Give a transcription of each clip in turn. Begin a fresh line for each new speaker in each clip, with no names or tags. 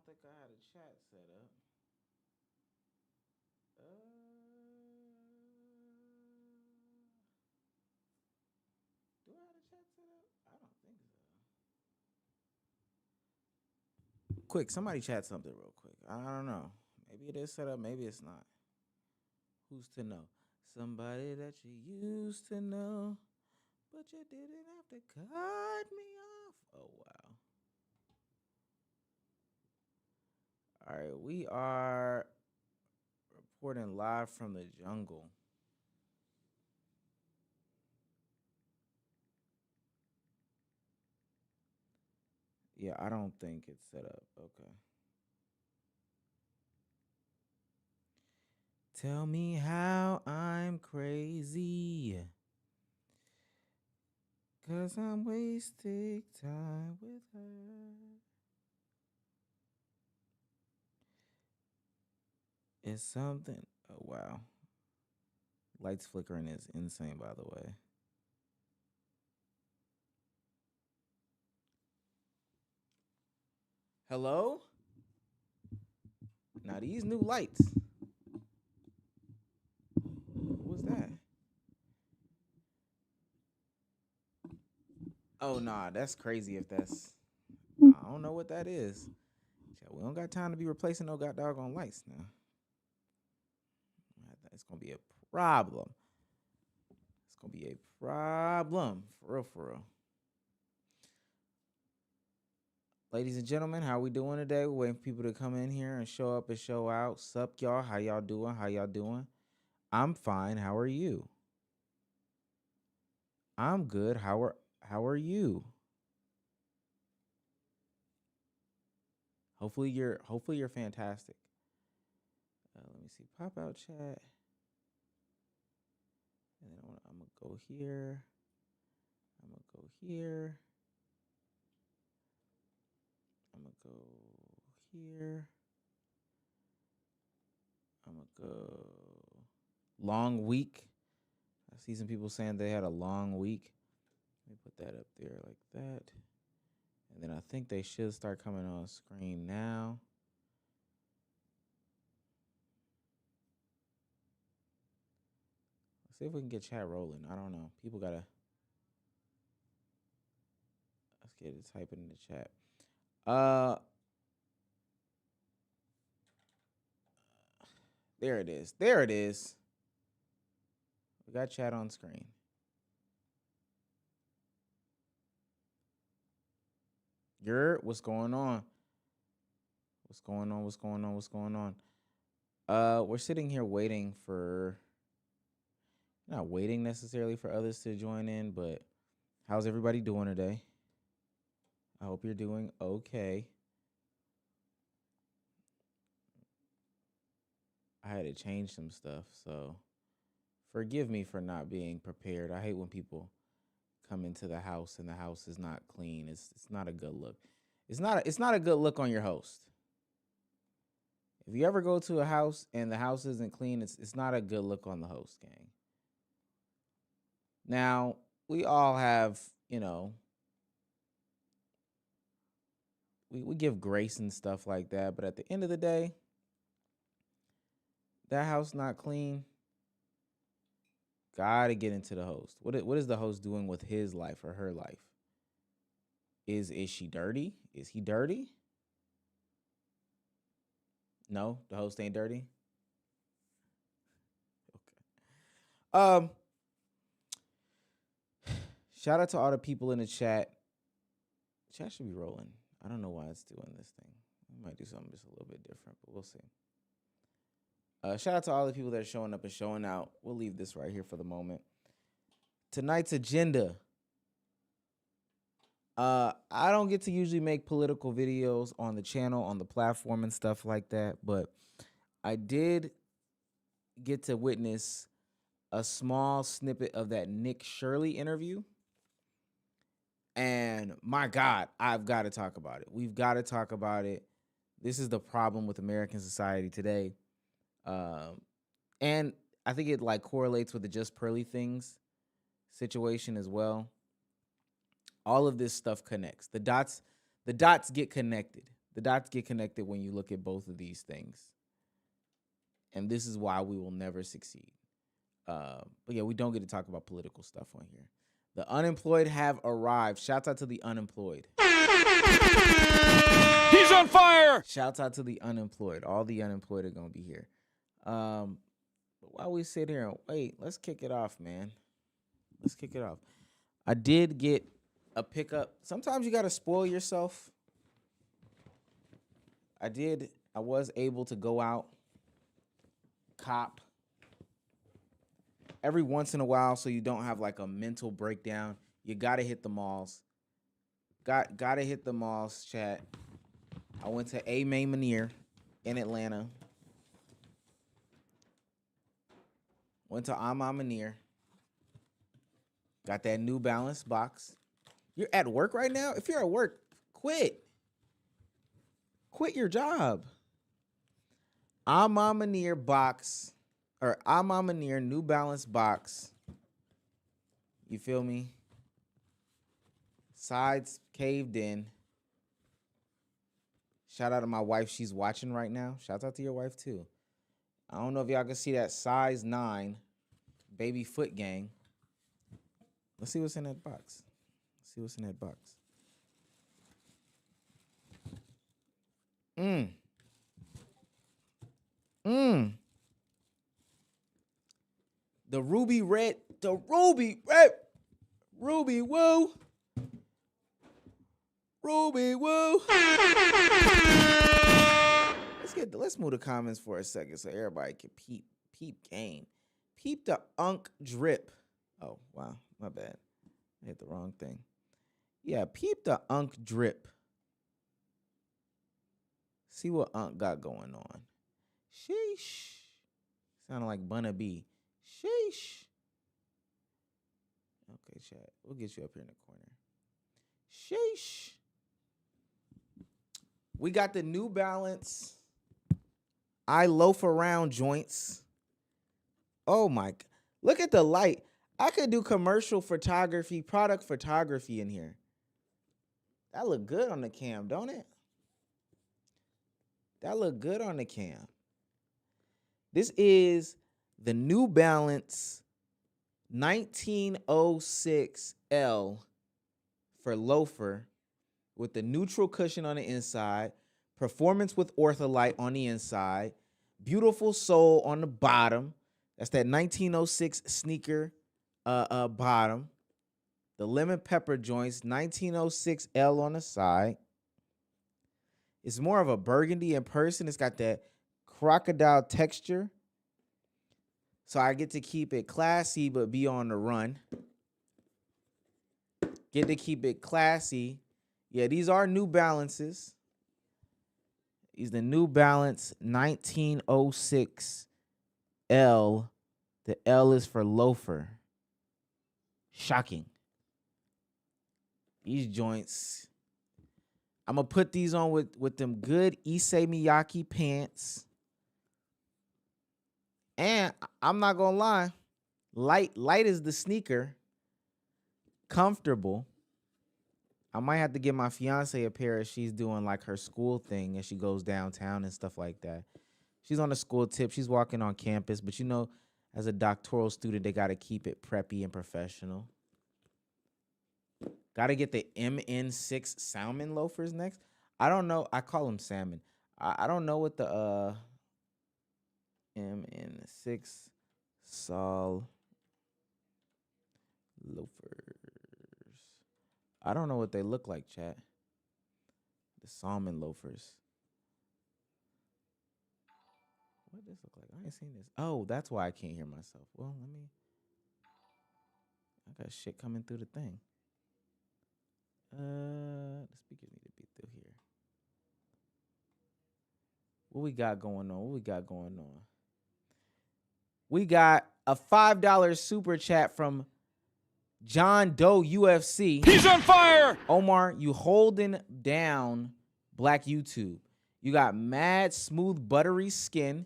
think I had a chat set up. Uh, do I have a chat set up? I don't think so. Quick, somebody chat something real quick. I don't know. Maybe it is set up. Maybe it's not. Who's to know? Somebody that you used to know, but you didn't have to cut me off. Oh, wow. All right, we are reporting live from the jungle. Yeah, I don't think it's set up. Okay. Tell me how I'm crazy. 'Cause I'm wasting time with her. It's something. Oh, wow. Lights flickering is insane, by the way. Hello? Now, these new lights. What was that? Oh, nah, that's crazy if that's. I don't know what that is. We don't got time to be replacing no doggone lights now. It's going to be a problem. It's going to be a problem. For real, for real. Ladies and gentlemen, how we doing today? We're waiting for people to come in here and show up and show out. Sup, y'all? How y'all doing? How y'all doing? I'm fine. How are you? I'm good. How are you? Hopefully you're fantastic. Let me see. Pop out chat. And then I'm gonna go here. I'm gonna go here. I'm gonna go here. I'm gonna go long week. I see some people saying they had a long week. Let me put that up there like that. And then I think they should start coming on screen now. Let's see if we can get chat rolling. I don't know. People gotta. Let's get it typing in the chat. There it is. There it is. We got chat on screen. What's going on? What's going on? What's going on? What's going on? We're sitting here waiting for, not waiting necessarily for others to join in, but how's everybody doing today? I hope you're doing okay. I had to change some stuff, so forgive me for not being prepared. I hate when people come into the house and the house is not clean. It's not a good look. It's not a good look on your host. If you ever go to a house and the house isn't clean, it's not a good look on the host, gang. Now, we all have, we give grace and stuff like that, but at the end of the day, that house not clean, gotta get into the host. What is the host doing with his life or her life? Is she dirty? Is he dirty? No, the host ain't dirty. Okay. Shout out to all the people in the chat. Chat should be rolling. I don't know why it's doing this thing. We might do something just a little bit different, but we'll see. Shout out to all the people that are showing up and showing out. We'll leave this right here for the moment. Tonight's agenda. I don't get to usually make political videos on the channel, on the platform and stuff like that, but I did get to witness a small snippet of that Nick Shirley interview. And my God, I've got to talk about it. We've got to talk about it. This is the problem with American society today. And I think it like correlates with the Just Pearly Things situation as well. All of this stuff connects. The dots get connected. The dots get connected when you look at both of these things. And this is why we will never succeed. But yeah, we don't get to talk about political stuff on here. The unemployed have arrived. Shouts out to the unemployed.
He's on fire!
Shouts out to the unemployed. All the unemployed are going to be here. But while we sit here and wait, let's kick it off, man. Let's kick it off. I did get a pickup. Sometimes you got to spoil yourself. I was able to go out, cop every once in a while so you don't have like a mental breakdown. You got to hit the malls. Got to hit the malls, chat. I went to A. May Manier in Atlanta. Went to Ama Manier. Got that New Balance box. You're at work right now? If you're at work, quit. Quit your job. Ama Manier box, or Ama Manier New Balance box. You feel me? Sides caved in. Shout out to my wife. She's watching right now. Shout out to your wife, too. I don't know if y'all can see that size 9 baby foot gang. Let's see what's in that box. Let's see what's in that box. The ruby red, ruby woo. Ruby woo. Let's move the comments for a second so everybody can peep game. Peep the unk drip. Oh, wow, my bad. I hit the wrong thing. Yeah, peep the unk drip. See what unk got going on. Sheesh. Sounding like Bunna B. Sheesh. Okay, chat. We'll get you up here in the corner. Sheesh. We got the New Balance I loaf around joints. Oh my, look at the light. I could do commercial photography, product photography in here. That look good on the cam, don't it? That look good on the cam. This is the New Balance 1906L for loafer with the neutral cushion on the inside, performance with ortholite on the inside, beautiful sole on the bottom. That's that 1906 sneaker bottom. The lemon pepper joints, 1906L on the side. It's more of a burgundy in person. It's got that crocodile texture. So I get to keep it classy but be on the run. Get to keep it classy. Yeah, these are New Balances. These the New Balance 1906L. The L is for loafer. Shocking. These joints. I'm going to put these on with them good Issey Miyake pants. And I'm not going to lie. Light is the sneaker. Comfortable. I might have to get my fiance a pair if she's doing like her school thing and she goes downtown and stuff like that. She's on a school tip. She's walking on campus. But you know, as a doctoral student, they got to keep it preppy and professional. Got to get the MN6 salmon loafers next. I don't know. I call them salmon. I don't know what the MN6 Sol loafers. I don't know what they look like, chat. The salmon loafers. What does this look like? I ain't seen this. Oh, that's why I can't hear myself. Well, I got shit coming through the thing. The speakers need to be through here. What we got going on? We got a $5 super chat from John Doe UFC.
He's on fire!
Omar, you holding down Black YouTube. You got mad smooth buttery skin.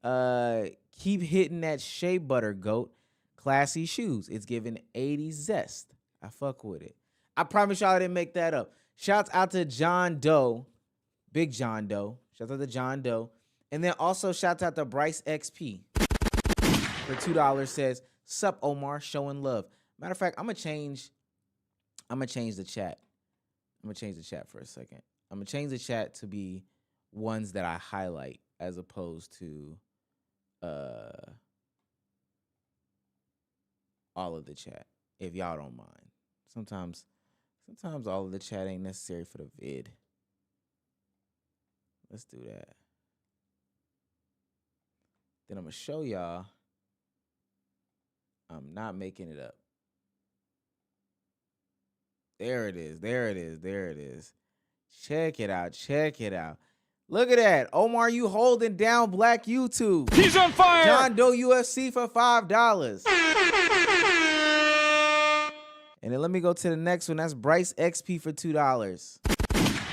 Keep hitting that shea butter, goat. Classy shoes. It's giving 80s zest. I fuck with it. I promise y'all I didn't make that up. Shouts out to John Doe. Big John Doe. Shout out to John Doe. And then also shout out to Bryce XP for $2 says, "Sup Omar, showing love." Matter of fact, I'm gonna change the chat. I'm gonna change the chat for a second. I'm gonna change the chat to be ones that I highlight as opposed to all of the chat, if y'all don't mind. Sometimes all of the chat ain't necessary for the vid. Let's do that. Then I'm gonna show y'all. I'm not making it up. There it is. There it is. There it is. Check it out. Check it out. Look at that. Omar, you holding down Black YouTube.
He's on fire.
John Doe UFC for $5. And then let me go to the next one. That's Bryce XP for $2.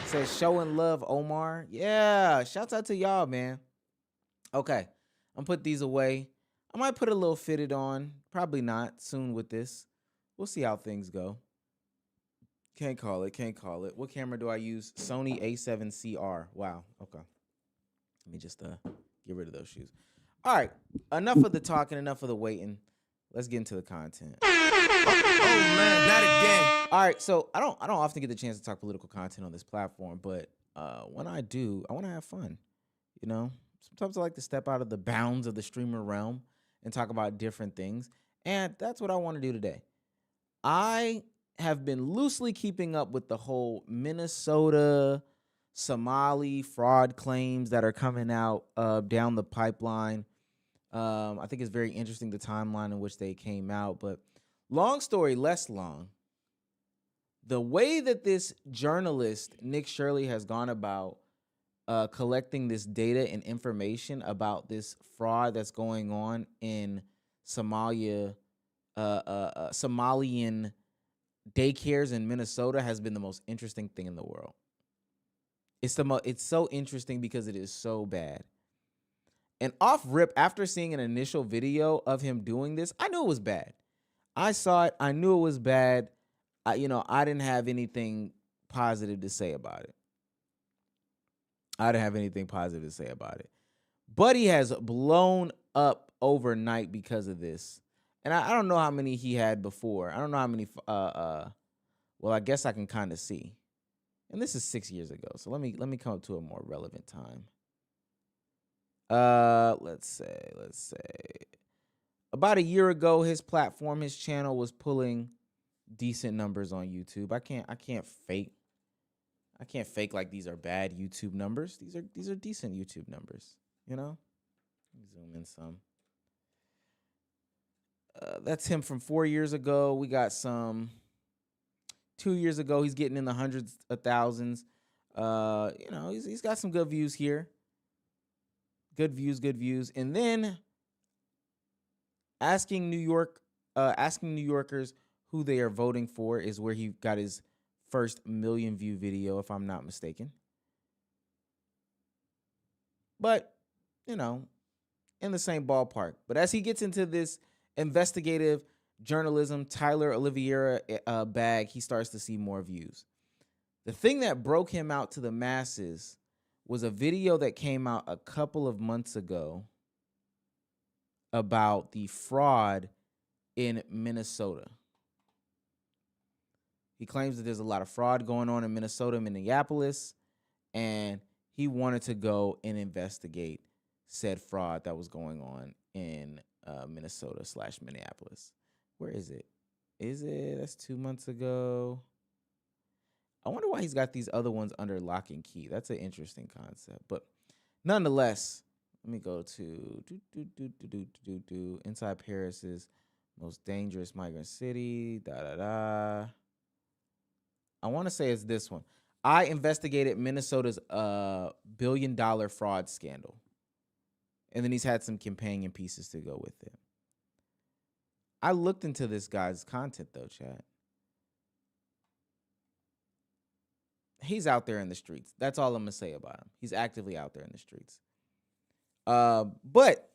Says showing love, Omar. Yeah, shouts out to y'all, man. Okay, I'm put these away. I might put a little fitted on. Probably not soon with this. We'll see how things go. Can't call it. Can't call it. What camera do I use? Sony A7CR. Wow. Okay. Let me just get rid of those shoes. All right. Enough of the talking. Enough of the waiting. Let's get into the content.
Oh man, not again.
All right. So I don't often get the chance to talk political content on this platform, but when I do, I want to have fun. You know, sometimes I like to step out of the bounds of the streamer realm and talk about different things, and that's what I want to do today. I have been loosely keeping up with the whole Minnesota Somali fraud claims that are coming out down the pipeline. I think it's very interesting the timeline in which they came out, but long story less long, the way that this journalist, Nick Shirley, has gone about collecting this data and information about this fraud that's going on in Somalia, Somalian daycares in Minnesota has been the most interesting thing in the world. It's so interesting because it is so bad. And off rip, after seeing an initial video of him doing this, I knew it was bad. I saw it. I knew it was bad. I didn't have anything positive to say about it. But he has blown up overnight because of this. And I don't know how many he had before. I don't know how many. Well, I guess I can kind of see. And this is 6 years ago. So let me come up to a more relevant time. Let's say about a year ago, his platform, his channel was pulling decent numbers on YouTube. I can't fake like these are bad YouTube numbers. These are decent YouTube numbers. You know. Let me zoom in some. That's him from 4 years ago. We got some 2 years ago. He's getting in the hundreds of thousands. He's got some good views here. Good views. And then asking New Yorkers who they are voting for is where he got his first million view video, if I'm not mistaken. But, in the same ballpark. But as he gets into this investigative journalism, Tyler Oliveira bag, he starts to see more views. The thing that broke him out to the masses was a video that came out a couple of months ago about the fraud in Minnesota. He claims that there's a lot of fraud going on in Minnesota, Minneapolis, and he wanted to go and investigate said fraud that was going on in Minnesota/Minneapolis. Where is it? That's 2 months ago. I wonder why he's got these other ones under lock and key. That's an interesting concept. But nonetheless, let me go to Inside Paris's most dangerous migrant city. I want to say it's this one. I investigated Minnesota's $1 billion fraud scandal. And then he's had some companion pieces to go with it. I looked into this guy's content, though, chat. He's out there in the streets. That's all I'm going to say about him. He's actively out there in the streets. But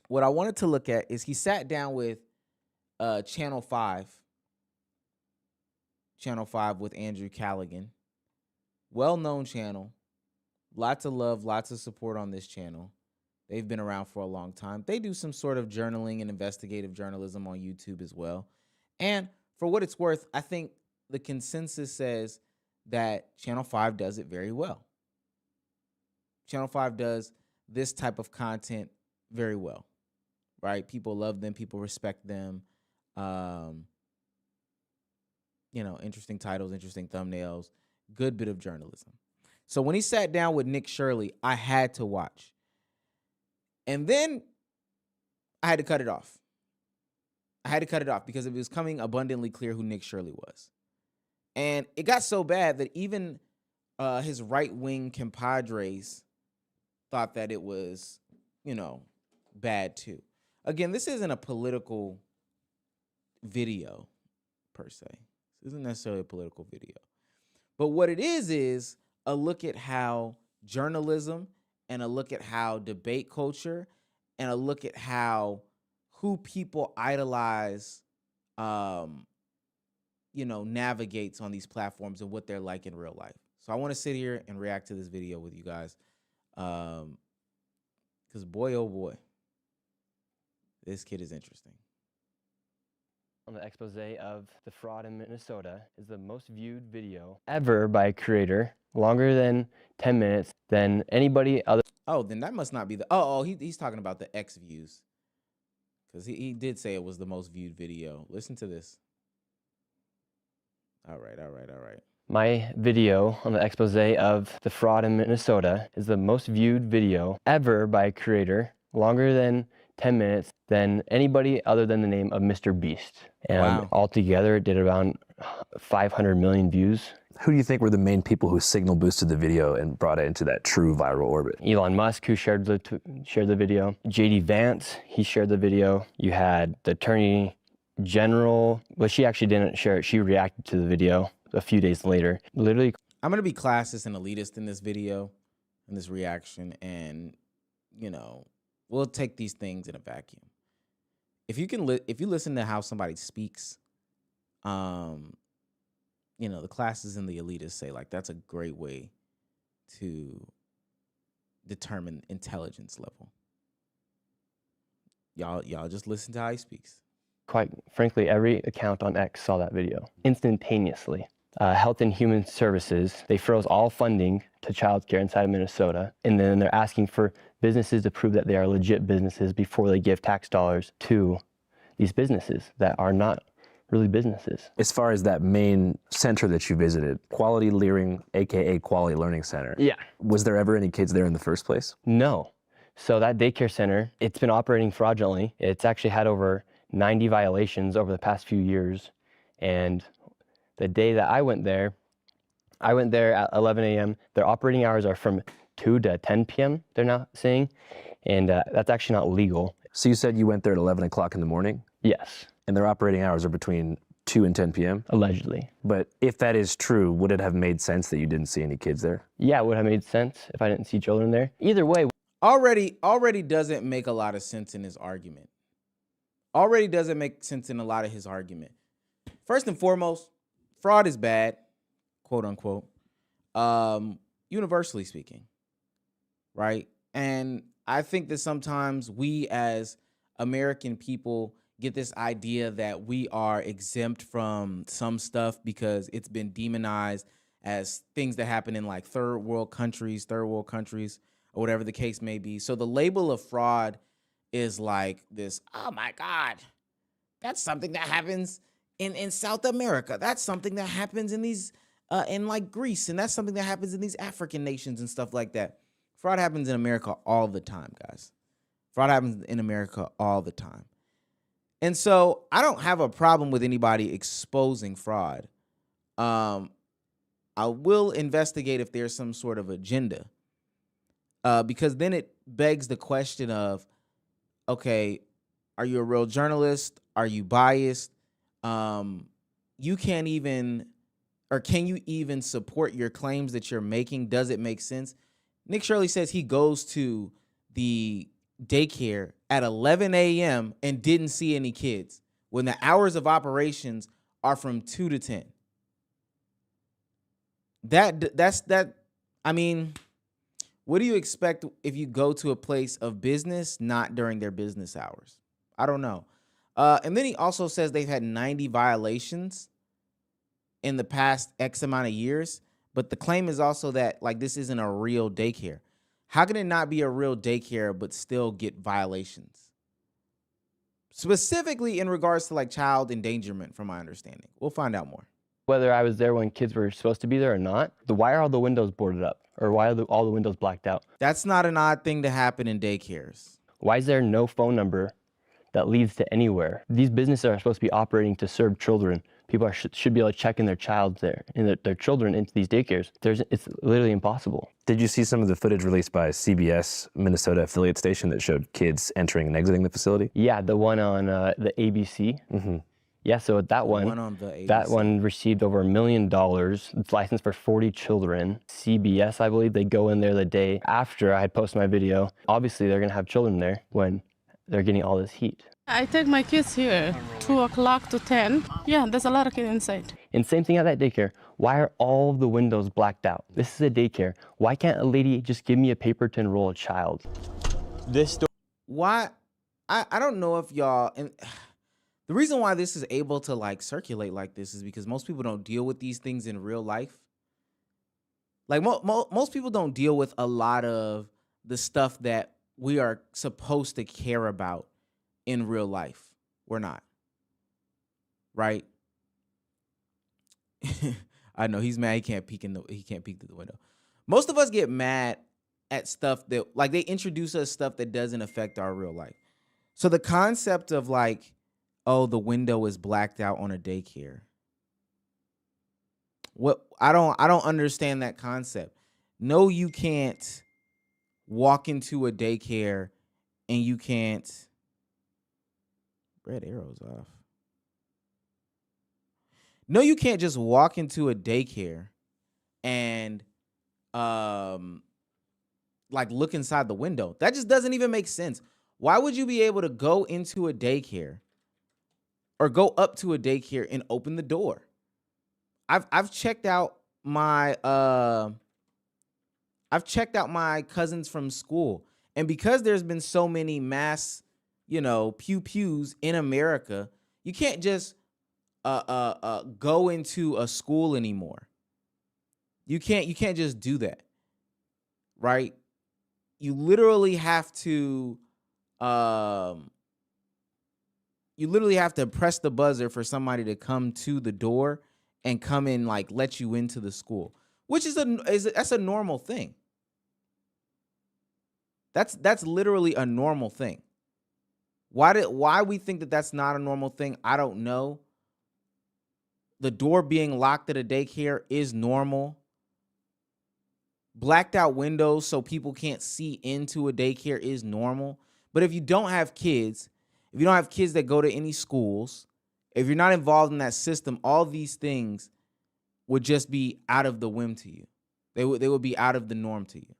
what I wanted to look at is he sat down with Channel 5 with Andrew Callaghan. Well-known channel. Lots of love, lots of support on this channel. They've been around for a long time. They do some sort of journaling and investigative journalism on YouTube as well. And for what it's worth, I think the consensus says that Channel 5 does it very well. Channel 5 does this type of content very well, right? People love them. People respect them. Interesting titles, interesting thumbnails, good bit of journalism. So when he sat down with Nick Shirley, I had to watch. And then I had to cut it off. I had to cut it off because it was coming abundantly clear who Nick Shirley was. And it got so bad that even his right-wing compadres thought that it was, bad too. Again, this isn't a political video per se. This isn't necessarily a political video. But what it is a look at how journalism and a look at how debate culture and a look at how who people idolize, navigates on these platforms and what they're like in real life. So I want to sit here and react to this video with you guys. Because boy, oh boy, this kid is interesting.
On the expose of the fraud in Minnesota is the most viewed video ever by a creator, longer than 10 minutes than anybody other.
Oh, then that must not be the, he's talking about the X views. Because he did say it was the most viewed video. Listen to this. All right.
My video on the expose of the fraud in Minnesota is the most viewed video ever by a creator, longer than 10 minutes than anybody other than the name of Mr. Beast. And
wow.
Altogether, it did around 500 million views.
Who do you think were the main people who signal boosted the video and brought it into that true viral orbit?
Elon Musk, who shared the video. JD Vance, he shared the video. You had the Attorney General, well, she actually didn't share it. She reacted to the video a few days later. Literally,
I'm gonna be classist and elitist in this video, in this reaction, and we'll take these things in a vacuum. If you listen to how somebody speaks, the classes and the elitists say like that's a great way to determine intelligence level. Y'all just listen to how he speaks.
Quite frankly, every account on X saw that video instantaneously. Health and Human Services, they froze all funding to childcare inside of Minnesota, and then they're asking for businesses to prove that they are legit businesses before they give tax dollars to these businesses that are not really businesses.
As far as that main center that you visited, Quality Learning, aka Quality Learning Center.
Yeah.
Was there ever any kids there in the first place?
No. So that daycare center, it's been operating fraudulently. It's actually had over 90 violations over the past few years. And the day that I went there at 11 a.m. Their operating hours are from 2 to 10 p.m., they're now saying. And that's actually not legal.
So you said you went there at 11 o'clock in the morning?
Yes.
And their operating hours are between 2 and 10 p.m.?
Allegedly.
But if that is true, would it have made sense that you didn't see any kids there?
Yeah, it would have made sense if I didn't see children there. Either way.
Already doesn't make a lot of sense in his argument. Already doesn't make sense in a lot of his argument. First and foremost, fraud is bad, quote unquote, universally speaking, right? And I think that sometimes we as American people get this idea that we are exempt from some stuff because it's been demonized as things that happen in like third world countries, or whatever the case may be. So the label of fraud is like this, oh my God, that's something that happens in South America. That's something that happens in these, in like Greece. And that's something that happens in these African nations and stuff like that. Fraud happens in America all the time, guys. Fraud happens in America all the time. And so I don't have a problem with anybody exposing fraud. I will investigate if there's some sort of agenda, because then it begs the question of, okay, are you a real journalist? Are you biased? You can't even, or can you even support your claims that you're making? Does it make sense? Nick Shirley says he goes to the daycare at 11 a.m. and didn't see any kids when the hours of operations are from 2 to 10. I mean, What do you expect if you go to a place of business not during their business hours? I don't know. And then he also says they've had 90 violations in the past X amount of years. But the claim is also that like this isn't a real daycare. How can it not be a real daycare but still get violations? Specifically in regards to like child endangerment, from my understanding. We'll find out more.
Whether I was there when kids were supposed to be there or not, why are all the windows boarded up? Or why are all the windows blacked out?
That's not an odd thing to happen in daycares.
Why is there no phone number that leads to anywhere? These businesses are supposed to be operating to serve children. People should be able to check in their their children into these daycares. It's literally impossible.
Did you see some of the footage released by CBS Minnesota affiliate station that showed kids entering and exiting the facility?
Yeah, the one on the ABC.
Mm-hmm.
Yeah, so that one
on the ABC.
That one received over $1 million. It's licensed for 40 children. CBS, I believe, they go in there the day after I had posted my video. Obviously, they're gonna have children there when they're getting all this heat.
I take my kids here, 2 o'clock to 10. Yeah, there's a lot of kids inside.
And same thing at that daycare. Why are all the windows blacked out? This is a daycare. Why can't a lady just give me a paper to enroll a child?
Why? I don't know if y'all... And the reason why this is able to like circulate like this is because most people don't deal with these things in real life. Like most people don't deal with a lot of the stuff that we are supposed to care about in real life. We're not. Right? I know he's mad. He can't peek through the window. Most of us get mad at stuff that like they introduce us stuff that doesn't affect our real life. So the concept of like, oh, the window is blacked out on a daycare. What I don't understand that concept. No, you can't walk into a daycare and you can't. Red arrow's off. No, you can't just walk into a daycare and like look inside the window. That just doesn't even make sense. Why would you be able to go into a daycare or go up to a daycare and open the door? I've checked out my cousins from school, and because there's been so many mass, pew-pews in America, you can't just go into a school anymore. You can't just do that, right? You literally have to press the buzzer for somebody to come to the door and come in, like let you into the school, which is that's a normal thing. That's literally a normal thing. Why we think that that's not a normal thing, I don't know. The door being locked at a daycare is normal. Blacked out windows so people can't see into a daycare is normal. But if you don't have kids, if you don't have kids that go to any schools, if you're not involved in that system, all these things would just be out of the whim to you. They would be out of the norm to you.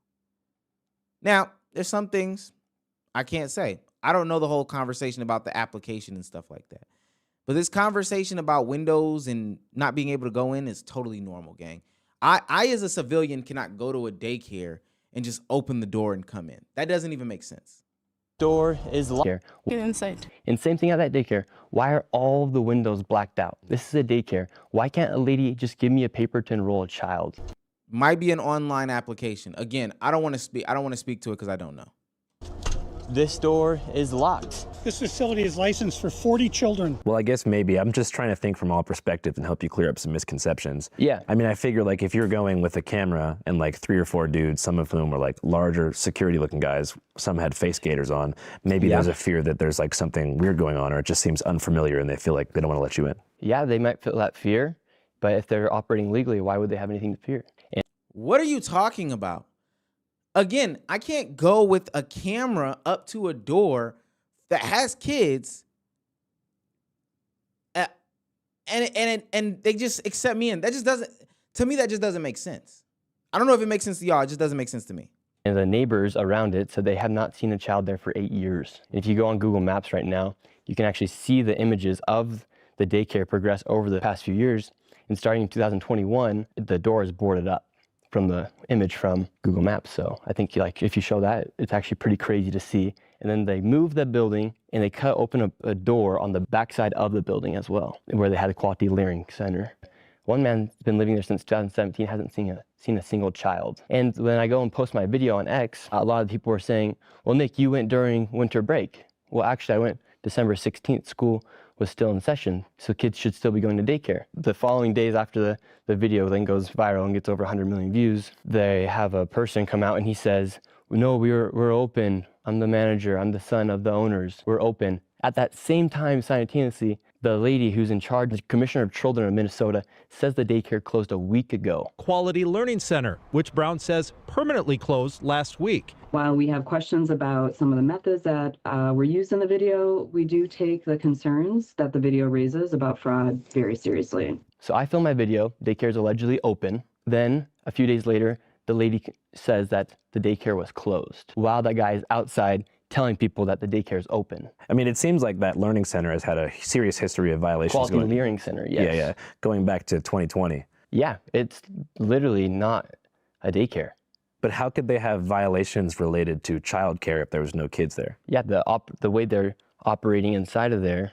Now, there's some things I can't say. I don't know the whole conversation about the application and stuff like that. But this conversation about windows and not being able to go in is totally normal, gang. I as a civilian cannot go to a daycare and just open the door and come in. That doesn't even make sense.
Door is locked.
Get inside.
And same thing at that daycare. Why are all the windows blacked out? This is a daycare. Why can't a lady just give me a paper to enroll a child?
Might be an online application. Again, I don't want to speak to it because I don't know.
This door is locked.
This facility is licensed for 40 children.
Well, I guess maybe I'm just trying to think from all perspectives and help you clear up some misconceptions.
Yeah.
I mean, I figure like if you're going with a camera and like 3 or 4 dudes, some of whom were like larger security looking guys, some had face gaiters on, maybe there's a fear that there's like something weird going on, or it just seems unfamiliar and they feel like they don't want to let you in.
Yeah, they might feel that fear, but if they're operating legally, why would they have anything to fear?
What are you talking about? Again, I can't go with a camera up to a door that has kids and they just accept me in. That just doesn't, to me, that just doesn't make sense. I don't know if it makes sense to y'all. It just doesn't make sense to me.
And the neighbors around it said they have not seen a child there for 8 years. If you go on Google Maps right now, you can actually see the images of the daycare progress over the past few years. And starting in 2021, the door is boarded up from the image from Google Maps. So I think like if you show that, it's actually pretty crazy to see. And then they moved the building and they cut open a door on the backside of the building as well, where they had a quality learning center. One man's been living there since 2017, hasn't seen a single child. And when I go and post my video on X, a lot of people were saying, well, Nick, you went during winter break. Well, actually, I went December 16th. School was still in session, so kids should still be going to daycare. The following days after the video then goes viral and gets over 100 million views, they have a person come out and he says, no, we're open. I'm the manager. I'm the son of the owners. We're open. At that same time, simultaneously, the lady who's in charge, the Commissioner of Children of Minnesota, says the daycare closed a week ago.
Quality Learning Center, which Brown says permanently closed last week.
While we have questions about some of the methods that were used in the video, we do take the concerns that the video raises about fraud very seriously.
So I film my video, daycare is allegedly open. Then a few days later, the lady says that the daycare was closed while that guy is outside telling people that the daycare is open.
I mean, it seems like that learning center has had a serious history of violations.
Quality Learning Center, yes.
Yeah, going back to 2020.
Yeah, it's literally not a daycare.
But how could they have violations related to childcare if there was no kids there?
Yeah, the way they're operating inside of there,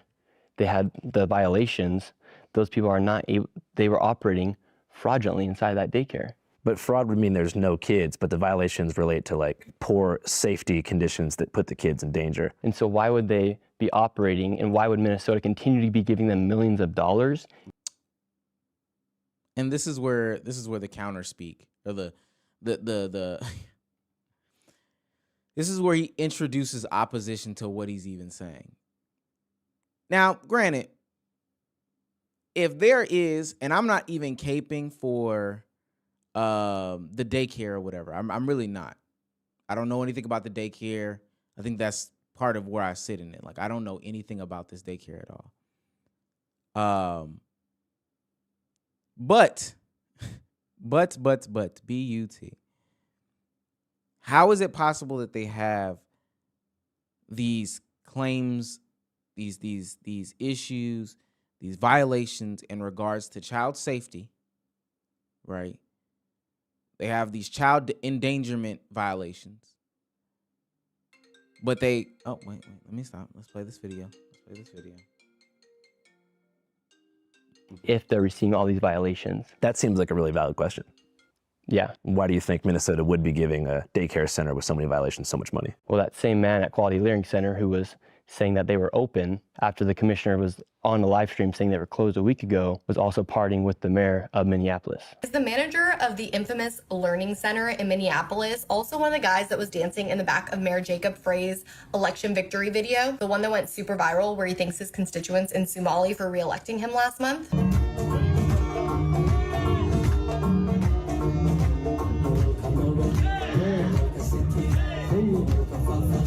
they had the violations. Those people are not able, they were operating fraudulently inside that daycare.
But fraud would mean there's no kids, but the violations relate to like poor safety conditions that put the kids in danger.
And so why would they be operating, and why would Minnesota continue to be giving them millions of dollars?
And this is where the counter speak, or the this is where he introduces opposition to what he's even saying. Now, granted, if there is, and I'm not even caping for the daycare or whatever. I'm really not. I don't know anything about the daycare. I think that's part of where I sit in it. Like, I don't know anything about this daycare at all. But, B-U-T. How is it possible that they have these claims, these issues, these violations in regards to child safety, right? They have these child endangerment violations. But they, oh, wait, let me stop. Let's play this video.
If they're receiving all these violations.
That seems like a really valid question.
Yeah.
Why do you think Minnesota would be giving a daycare center with so many violations so much money?
Well, that same man at Quality Learning Center who was saying that they were open after the commissioner was on a live stream saying they were closed a week ago was also partying with the mayor of Minneapolis.
Is the manager of the infamous Learning Center in Minneapolis also one of the guys that was dancing in the back of Mayor Jacob Frey's election victory video? The one that went super viral where he thanks his constituents in Somali for re-electing him last month?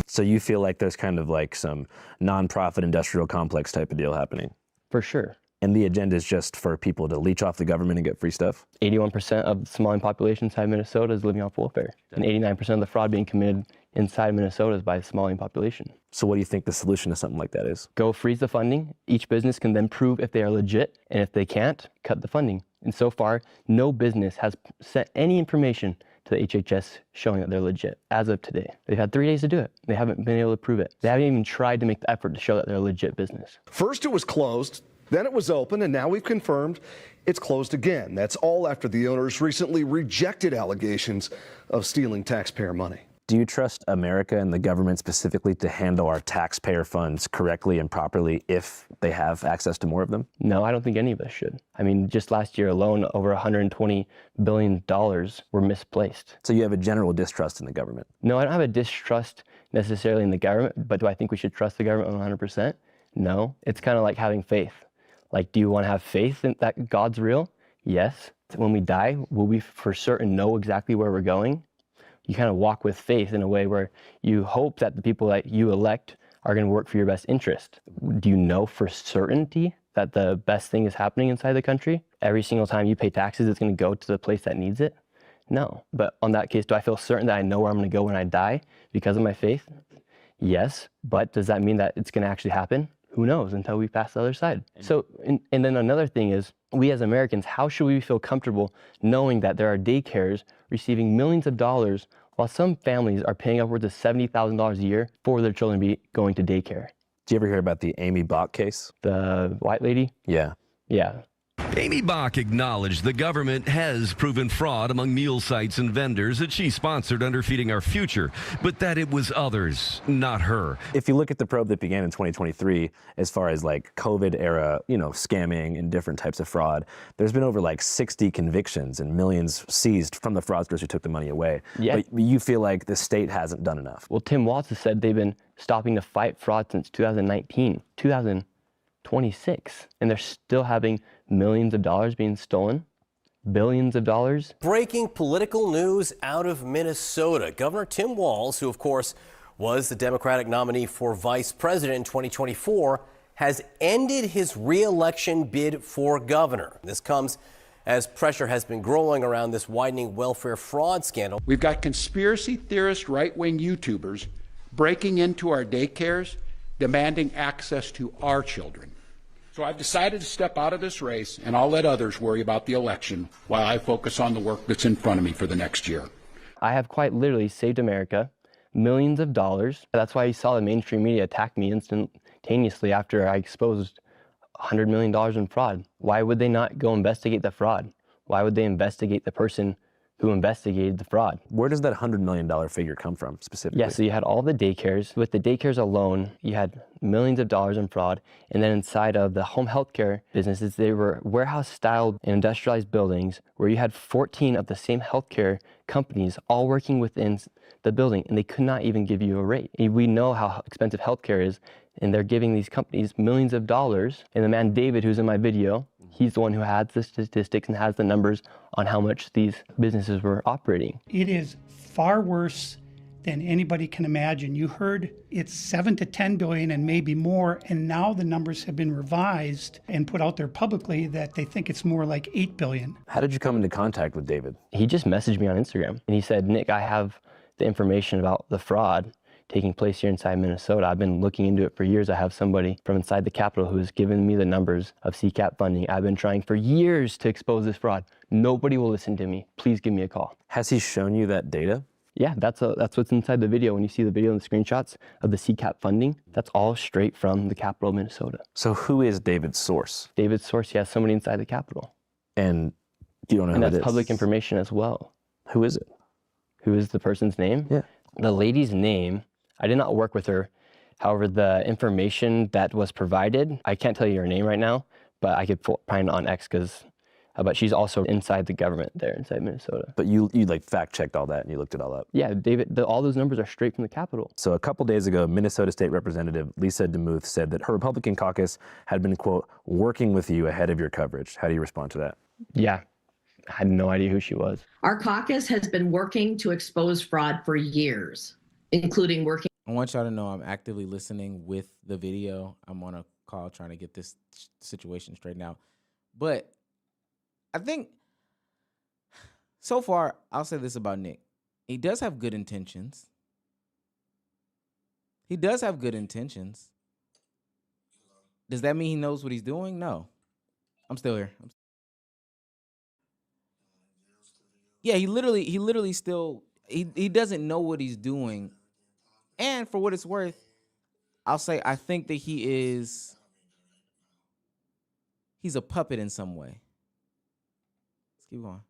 So you feel like there's kind of like some nonprofit industrial complex type of deal happening?
For sure.
And the agenda is just for people to leech off the government and get free stuff?
81% of the Somalian population inside Minnesota is living off welfare. And 89% of the fraud being committed inside Minnesota is by the Somalian population.
So what do you think the solution to something like that is?
Go freeze the funding. Each business can then prove if they are legit. And if they can't, cut the funding. And so far, no business has sent any information to the HHS showing that they're legit as of today. They've had 3 days to do it. They haven't been able to prove it. They haven't even tried to make the effort to show that they're a legit business.
First it was closed, then it was open, and now we've confirmed it's closed again. That's all after the owners recently rejected allegations of stealing taxpayer money.
Do you trust America and the government specifically to handle our taxpayer funds correctly and properly if they have access to more of them?
No, I don't think any of us should. I mean, just last year alone, over $120 billion were misplaced.
So you have a general distrust in the government?
No, I don't have a distrust necessarily in the government, but do I think we should trust the government 100%? No. It's kind of like having faith. Like, do you want to have faith in that God's real? Yes. When we die, will we for certain know exactly where we're going? You kind of walk with faith in a way where you hope that the people that you elect are going to work for your best interest. Do you know for certainty that the best thing is happening inside the country? Every single time you pay taxes, it's going to go to the place that needs it? No. But on that case, do I feel certain that I know where I'm going to go when I die because of my faith? Yes. But does that mean that it's going to actually happen? Who knows until we pass the other side. So, and then another thing is, we as Americans, how should we feel comfortable knowing that there are daycares receiving millions of dollars while some families are paying upwards of $70,000 a year for their children to be going to daycare?
Do you ever hear about the Amy Bach case?
The white lady?
Yeah.
Yeah.
Amy Bach acknowledged the government has proven fraud among meal sites and vendors that she sponsored under Feeding Our Future, but that it was others, not her.
If you look at the probe that began in 2023, as far as like COVID era, scamming and different types of fraud, there's been over like 60 convictions and millions seized from the fraudsters who took the money away.
Yeah.
But you feel like the state hasn't done enough.
Well, Tim Walz has said they've been stopping to fight fraud since 2019, 2026, and they're still having millions of dollars being stolen, billions of dollars.
Breaking political news out of Minnesota. Governor Tim Walz, who of course was the Democratic nominee for vice president in 2024, has ended his re-election bid for governor. This comes as pressure has been growing around this widening welfare fraud scandal.
We've got conspiracy theorist right-wing YouTubers breaking into our daycares, demanding access to our children. So I've decided to step out of this race, and I'll let others worry about the election while I focus on the work that's in front of me for the next year.
I have quite literally saved America millions of dollars. That's why you saw the mainstream media attack me instantaneously after I exposed $100 million in fraud. Why would they not go investigate the fraud? Why would they investigate the person who investigated the fraud?
Where does that $100 million figure come from specifically?
Yeah, so you had all the daycares. With the daycares alone, you had millions of dollars in fraud. And then inside of the home healthcare businesses, they were warehouse-styled and industrialized buildings where you had 14 of the same healthcare companies all working within the building, and they could not even give you a rate. We know how expensive healthcare is, and they're giving these companies millions of dollars. And the man David, who's in my video, he's the one who has the statistics and has the numbers on how much these businesses were operating.
It is far worse than anybody can imagine. You heard it's 7 to 10 billion and maybe more, and now the numbers have been revised and put out there publicly that they think it's more like 8 billion.
How did you come into contact with David?
He just messaged me on Instagram, and he said, Nick, I have the information about the fraud taking place here inside Minnesota. I've been looking into it for years. I have somebody from inside the Capitol who has given me the numbers of CCAP funding. I've been trying for years to expose this fraud. Nobody will listen to me. Please give me a call.
Has he shown you that data?
Yeah, that's what's inside the video. When you see the video and the screenshots of the CCAP funding, that's all straight from the Capitol of Minnesota.
So who is David's source?
David's source, he has somebody inside the Capitol.
And you don't know
and
who it
that's
is?
public information as well.
Who is it?
Who is the person's name?
Yeah.
The lady's name, I did not work with her. However, the information that was provided, I can't tell you her name right now, but I could find it on X but she's also inside the government there inside Minnesota.
But you like fact checked all that and you looked it all up?
Yeah, David, all those numbers are straight from the Capitol.
So a couple days ago, Minnesota State Representative Lisa DeMuth said that her Republican caucus had been, quote, working with you ahead of your coverage. How do you respond to that?
Yeah, I had no idea who she was.
Our caucus has been working to expose fraud for years, including working.
I want y'all to know I'm actively listening with the video. I'm on a call trying to get this situation straightened out. But I think so far, I'll say this about Nick. He does have good intentions. Does that mean he knows what he's doing? No. I'm still here. Yeah, he literally still, he doesn't know what he's doing. And for what it's worth, I'll say I think that he's a puppet in some way. Let's keep going.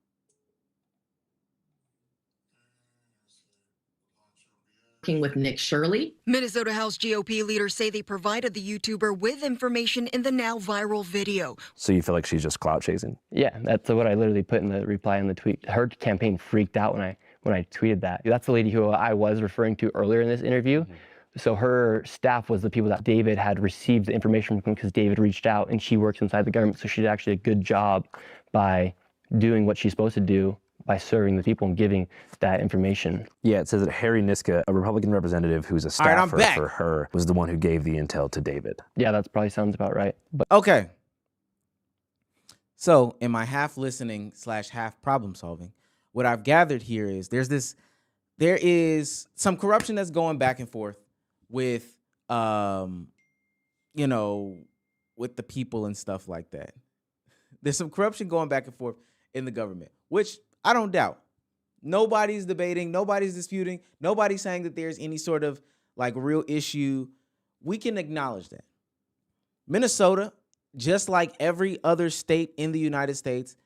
Working with Nick Shirley.
Minnesota House GOP leaders say they provided the YouTuber with information in the now viral video.
So you feel like she's just clout chasing?
Yeah, that's what I literally put in the reply in the tweet. Her campaign freaked out when I tweeted that. That's the lady who I was referring to earlier in this interview. Mm-hmm. So her staff was the people that David had received the information from because David reached out, and she works inside the government. So she did actually a good job by doing what she's supposed to do by serving the people and giving that information.
Yeah, it says that Harry Niska, a Republican representative who's a staffer for her, was the one who gave the intel to David.
Yeah, that probably sounds about right. But
okay. So in my half listening / half problem solving, what I've gathered here is there is some corruption that's going back and forth with you know, with the people and stuff like that. There's some corruption going back and forth in the government, which I don't doubt. Nobody's debating, nobody's disputing, nobody's saying that there's any sort of like real issue. We can acknowledge that. Minnesota, just like every other state in the United States,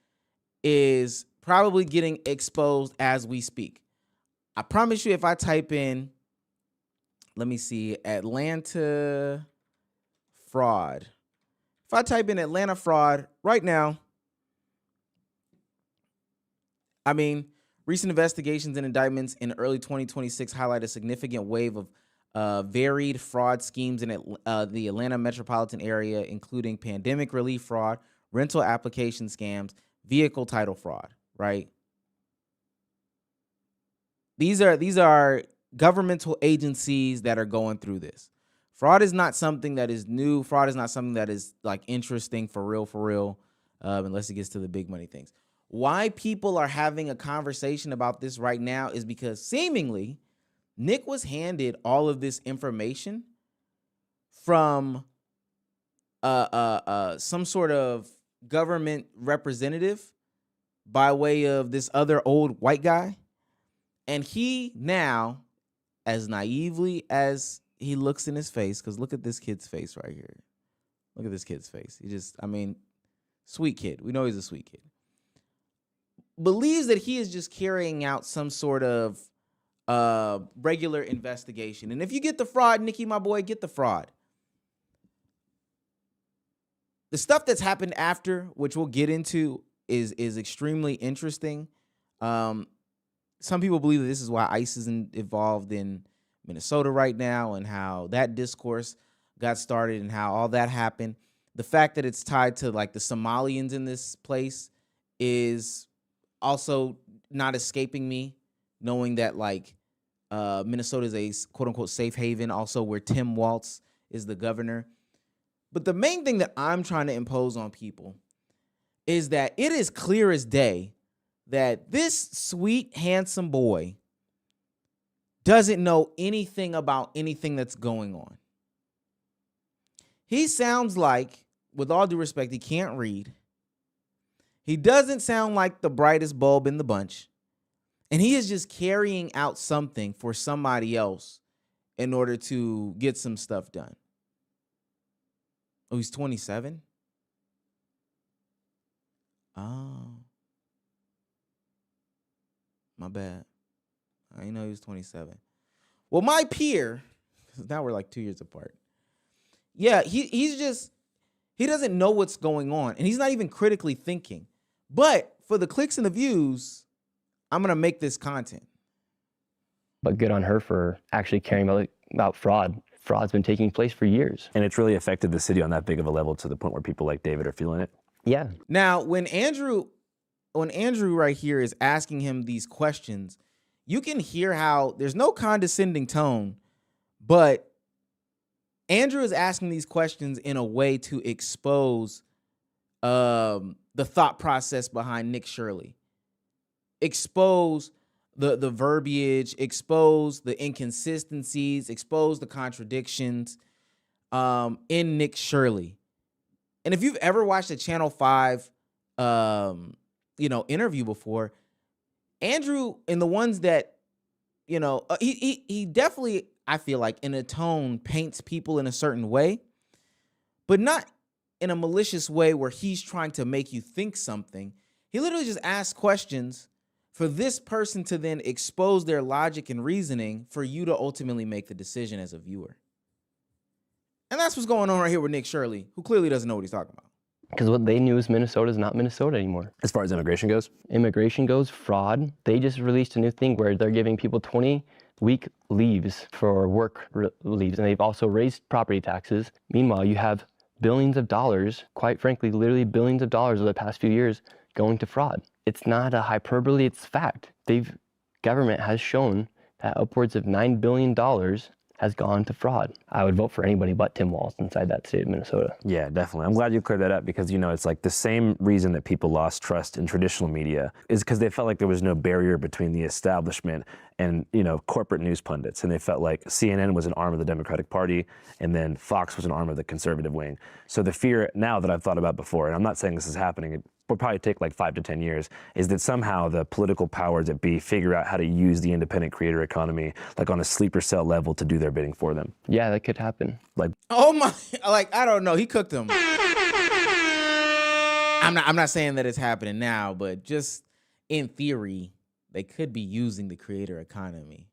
is probably getting exposed as we speak. I promise you, if I type in, let me see, Atlanta fraud. If I type in Atlanta fraud right now, I mean, recent investigations and indictments in early 2026 highlight a significant wave of varied fraud schemes in the Atlanta metropolitan area, including pandemic relief fraud, rental application scams, vehicle title fraud, right? These are governmental agencies that are going through this. Fraud is not something that is new. Fraud is not something that is like interesting for real, unless it gets to the big money things. Why people are having a conversation about this right now is because seemingly Nick was handed all of this information from some sort of government representative by way of this other old white guy. And he now, as naively as he looks in his face, because look at this kid's face right here. Look at this kid's face. Sweet kid. We know he's a sweet kid. Believes that he is just carrying out some sort of regular investigation. And if you get the fraud, Nikki, my boy, get the fraud. The stuff that's happened after, which we'll get into, is extremely interesting. Some people believe that this is why ICE is involved in Minnesota right now and how that discourse got started and how all that happened. The fact that it's tied to like the Somalians in this place is also not escaping me, knowing that like Minnesota is a quote unquote safe haven, also where Tim Walz is the governor. But the main thing that I'm trying to impose on people is that it is clear as day that this sweet, handsome boy doesn't know anything about anything that's going on. He sounds like, with all due respect, he can't read. He doesn't sound like the brightest bulb in the bunch. And he is just carrying out something for somebody else in order to get some stuff done. Oh, he's 27? Oh. My bad. I didn't know he was 27. Well, my peer, because now we're like 2 years apart. Yeah, he doesn't know what's going on. And he's not even critically thinking. But for the clicks and the views, I'm going to make this content.
But good on her for actually caring about fraud. Fraud's been taking place for years.
And it's really affected the city on that big of a level to the point where people like David are feeling it.
Yeah.
Now, when Andrew right here is asking him these questions, you can hear how there's no condescending tone, but Andrew is asking these questions in a way to expose the thought process behind Nick Shirley, expose the verbiage, expose the inconsistencies, expose the contradictions in Nick Shirley. And if you've ever watched a Channel 5 interview before, Andrew, in the ones that, he definitely, I feel like, in a tone, paints people in a certain way, but not in a malicious way where he's trying to make you think something. He literally just asks questions for this person to then expose their logic and reasoning for you to ultimately make the decision as a viewer. And that's what's going on right here with Nick Shirley, who clearly doesn't know what he's talking about.
Because what they knew is Minnesota is not Minnesota anymore.
As far as immigration goes?
Immigration goes, fraud. They just released a new thing where they're giving people 20-week leaves for work leaves, and they've also raised property taxes. Meanwhile, you have billions of dollars, quite frankly, literally billions of dollars over the past few years going to fraud. It's not a hyperbole, it's fact. Government has shown that upwards of $9 billion has gone to fraud. I would vote for anybody but Tim Walz inside that state of Minnesota.
Yeah, definitely. I'm glad you cleared that up because, it's like the same reason that people lost trust in traditional media is because they felt like there was no barrier between the establishment and, corporate news pundits. And they felt like CNN was an arm of the Democratic Party and then Fox was an arm of the conservative wing. So the fear now that I've thought about before, and I'm not saying this is happening, it will probably take like 5 to 10 years, is that somehow the political powers that be figure out how to use the independent creator economy like on a sleeper cell level to do their bidding for them.
Yeah, that could happen.
Like,
oh my, I don't know. He cooked them. I'm not saying that it's happening now, but just in theory, they could be using the creator economy.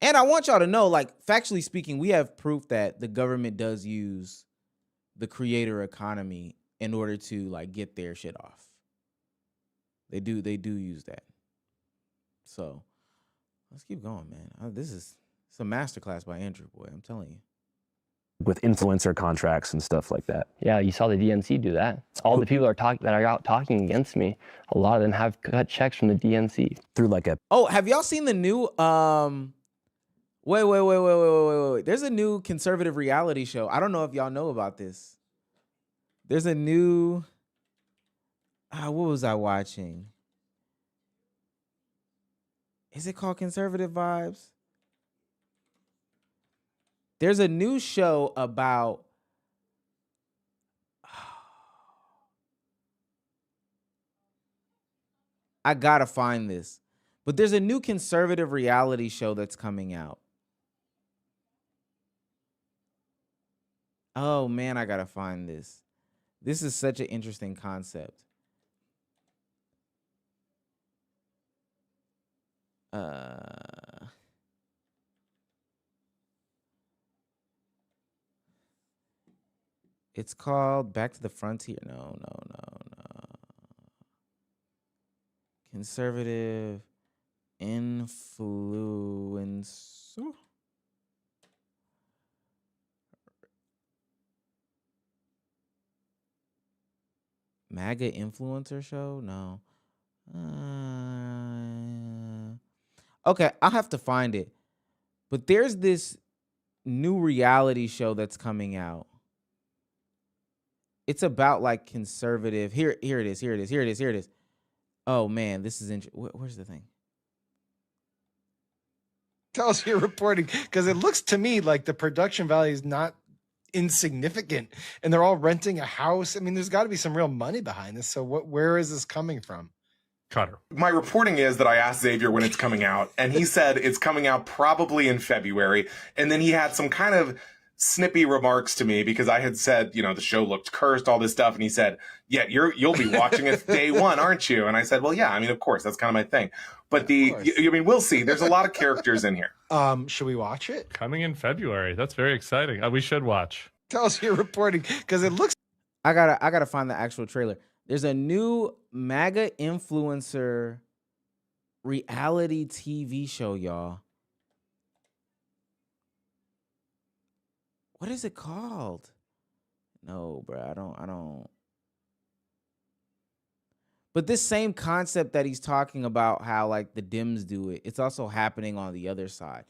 And I want y'all to know, factually speaking, we have proof that the government does use the creator economy in order to get their shit off. They do use that. So let's keep going, man. This is a masterclass by Andrew, boy. I'm telling you.
With influencer contracts and stuff like that.
Yeah, you saw the DNC do that. All the people that are out talking against me, a lot of them have cut checks from the DNC.
Through like a...
Oh, have y'all seen the new... Wait. There's a new conservative reality show. I don't know if y'all know about this. There's a new... what was I watching? Is it called Conservative Vibes? There's a new show about... I gotta find this. But there's a new conservative reality show that's coming out. Oh, man, I gotta find this. This is such an interesting concept. It's called Back to the Frontier. No. Conservative influencer. MAGA influencer show? No. Okay, I'll have to find it. But there's this new reality show that's coming out. It's about conservative. Here it is. Oh man, this is interesting. Where's the thing?
Tell us your reporting, because it looks to me like the production value is not insignificant, and they're all renting a house. I mean, there's got to be some real money behind this. So where is this coming from?
Cutter. My reporting is that I asked Xavier when it's coming out, and he said it's coming out probably in February. And then he had some kind of snippy remarks to me because I had said, the show looked cursed, all this stuff. And he said, yeah, you'll be watching it day one, aren't you? And I said, well, yeah, I mean, of course, that's kind of my thing. But we'll see. There's a lot of characters in here.
Should we watch it?
Coming in February. That's very exciting. We should watch.
Tell us your reporting, because it looks...
I gotta find the actual trailer. There's a new MAGA influencer reality TV show, y'all. What is it called? No, bro, I don't. But this same concept that he's talking about, how the Dems do it, it's also happening on the other side.